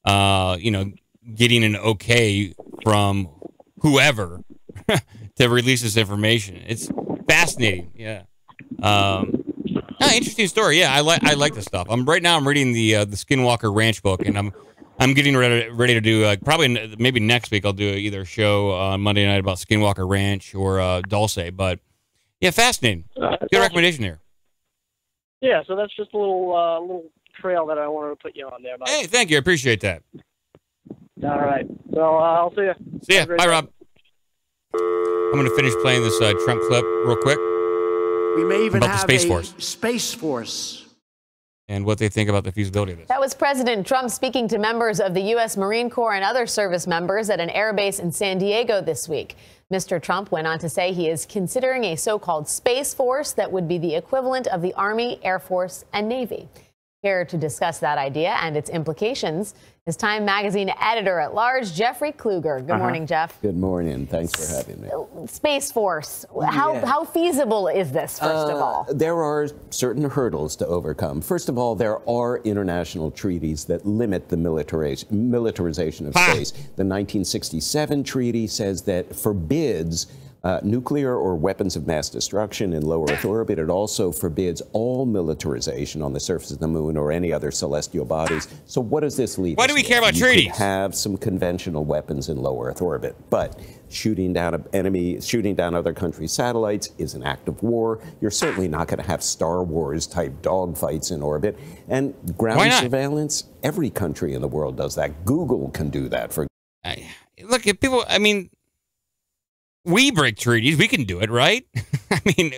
getting an okay from whoever. To release this information. It's fascinating. Yeah. Interesting story. Yeah, I like this stuff. I'm reading the Skinwalker Ranch book, and I'm getting ready to do probably maybe next week I'll do either a show on Monday night about Skinwalker Ranch or Dulce. But yeah, fascinating. Good recommendation here. Yeah, so that's just a little trail that I wanted to put you on there, Mike. Hey, thank you. I appreciate that. All right. So I'll see you. See ya. Bye, Rob. I'm going to finish playing this Trump clip real quick. We may even about the have Space a Force Space Force. and what they think about the feasibility of this. That was President Trump speaking to members of the U.S. Marine Corps and other service members at an air base in San Diego this week. Mr. Trump went on to say he is considering a so-called Space Force that would be the equivalent of the Army, Air Force, and Navy. Here to discuss that idea and its implications is Time Magazine editor-at-large Jeffrey Kluger. Good morning, Jeff. Good morning. Thanks for having me. Space Force. How feasible is this, first of all? There are certain hurdles to overcome. First of all, there are international treaties that limit the militarization of space. The 1967 treaty says that forbids nuclear or weapons of mass destruction in low Earth orbit. It also forbids all militarization on the surface of the moon or any other celestial bodies. So what does this leave us? Why do we care about treaties? You could have some conventional weapons in low Earth orbit, but shooting down other countries' satellites is an act of war. You're certainly not going to have Star Wars type dogfights in orbit. And ground surveillance, every country in the world does that. Google can do that. Look, if people, I mean, we break treaties. We can do it, right? I mean,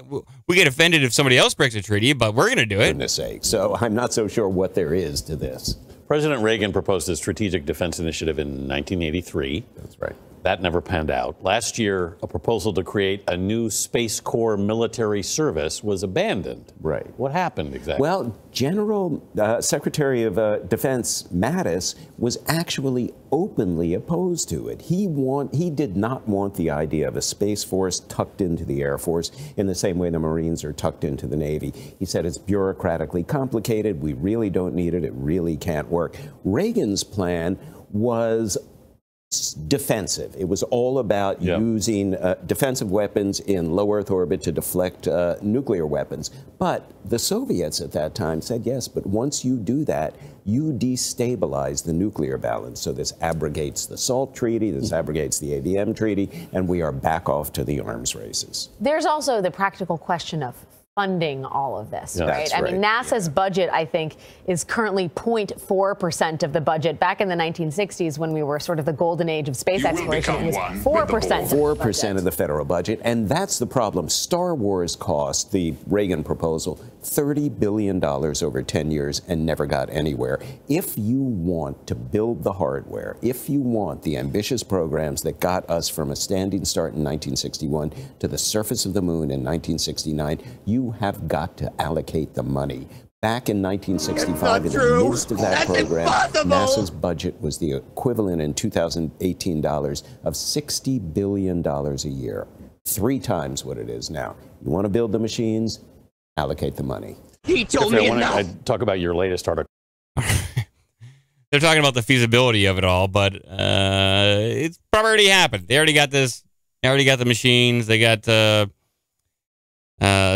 we get offended if somebody else breaks a treaty, but we're going to do it. For goodness sake. So I'm not so sure what there is to this. President Reagan proposed a strategic defense initiative in 1983. That's right. That never panned out. Last year, a proposal to create a new Space Corps military service was abandoned. Right. What happened exactly? Well, Secretary of Defense Mattis was actually openly opposed to it. He did not want the idea of a Space Force tucked into the Air Force in the same way the Marines are tucked into the Navy. He said it's bureaucratically complicated. We really don't need it. It really can't work. Reagan's plan was defensive. It was all about using defensive weapons in low Earth orbit to deflect nuclear weapons. But the Soviets at that time said, yes, but once you do that, you destabilize the nuclear balance. So this abrogates the SALT Treaty, this abrogates the OBDM Treaty, and we are back off to the arms races. There's also the practical question of funding all of this, right? I mean, NASA's budget, I think, is currently 0.4% of the budget. Back in the 1960s, when we were sort of the golden age of space exploration, it was 4%. 4% of the federal budget, and that's the problem. Star Wars cost, the Reagan proposal, $30 billion over 10 years and never got anywhere. If you want to build the hardware, if you want the ambitious programs that got us from a standing start in 1961 to the surface of the moon in 1969, you have got to allocate the money. Back in 1965, in the midst of that program, NASA's budget was the equivalent in 2018 dollars of $60 billion a year. 3 times what it is now. You want to build the machines? Allocate the money. He told me enough. I want to talk about your latest article. They're talking about the feasibility of it all, but it's probably already happened. They already got this. They already got the machines. They got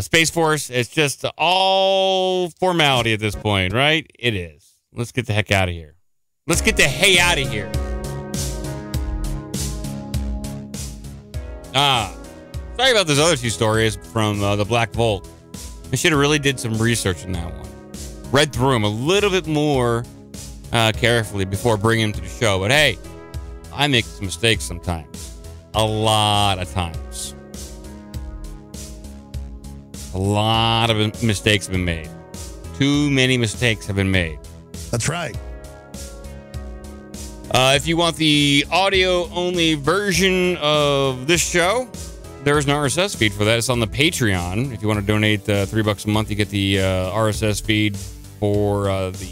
Space Force. It's just all formality at this point, right? It is. Let's get the heck out of here. Let's get the hey out of here. Sorry about those other 2 stories from the Black Vault. I should have really did some research in that one. Read through them a little bit more carefully before bringing them to the show. But hey, I make some mistakes sometimes. A lot of times. A lot of mistakes have been made. Too many mistakes have been made. That's right. If you want the audio-only version of this show, there's an RSS feed for that. It's on the Patreon. If you want to donate $3 a month, you get the RSS feed for the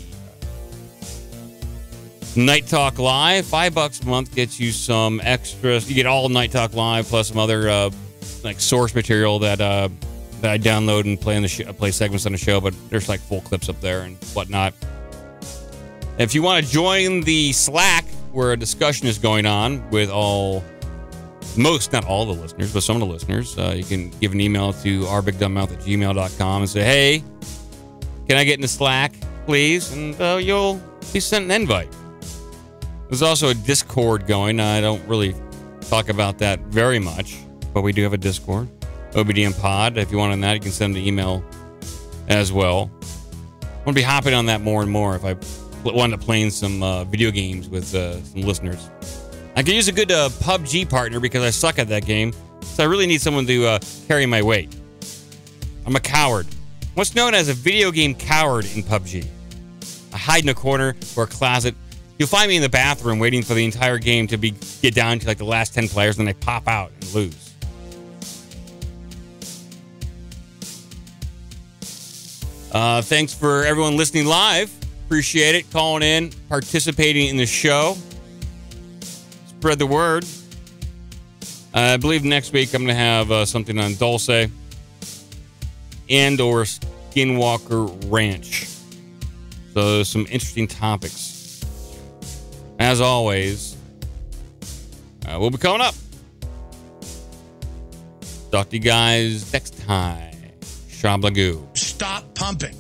Night Talk Live. $5 a month gets you some extras. You get all Night Talk Live plus some other like source material that I download and play on the play segments on the show. But there's like full clips up there and whatnot. If you want to join the Slack where a discussion is going on with not all the listeners, but some of the listeners, you can give an email to ourbigdumbmouth@gmail.com and say, hey, can I get in the Slack, please? And you'll be sent an invite. There's also a Discord going. I don't really talk about that very much, but we do have a Discord. OBDM Pod. If you want on that, you can send an email as well. I'm going to be hopping on that more and more if I wind up playing some video games with some listeners. I could use a good PUBG partner because I suck at that game. So I really need someone to carry my weight. I'm a coward. What's known as a video game coward in PUBG. I hide in a corner or a closet. You'll find me in the bathroom waiting for the entire game to get down to like the last 10 players, and then I pop out and lose. Thanks for everyone listening live. Appreciate it. Calling in, participating in the show. Spread the word. I believe next week I'm going to have something on Dulce and or Skinwalker Ranch. So some interesting topics. As always, we'll be coming up. Talk to you guys next time. Shablagoo. Stop pumping.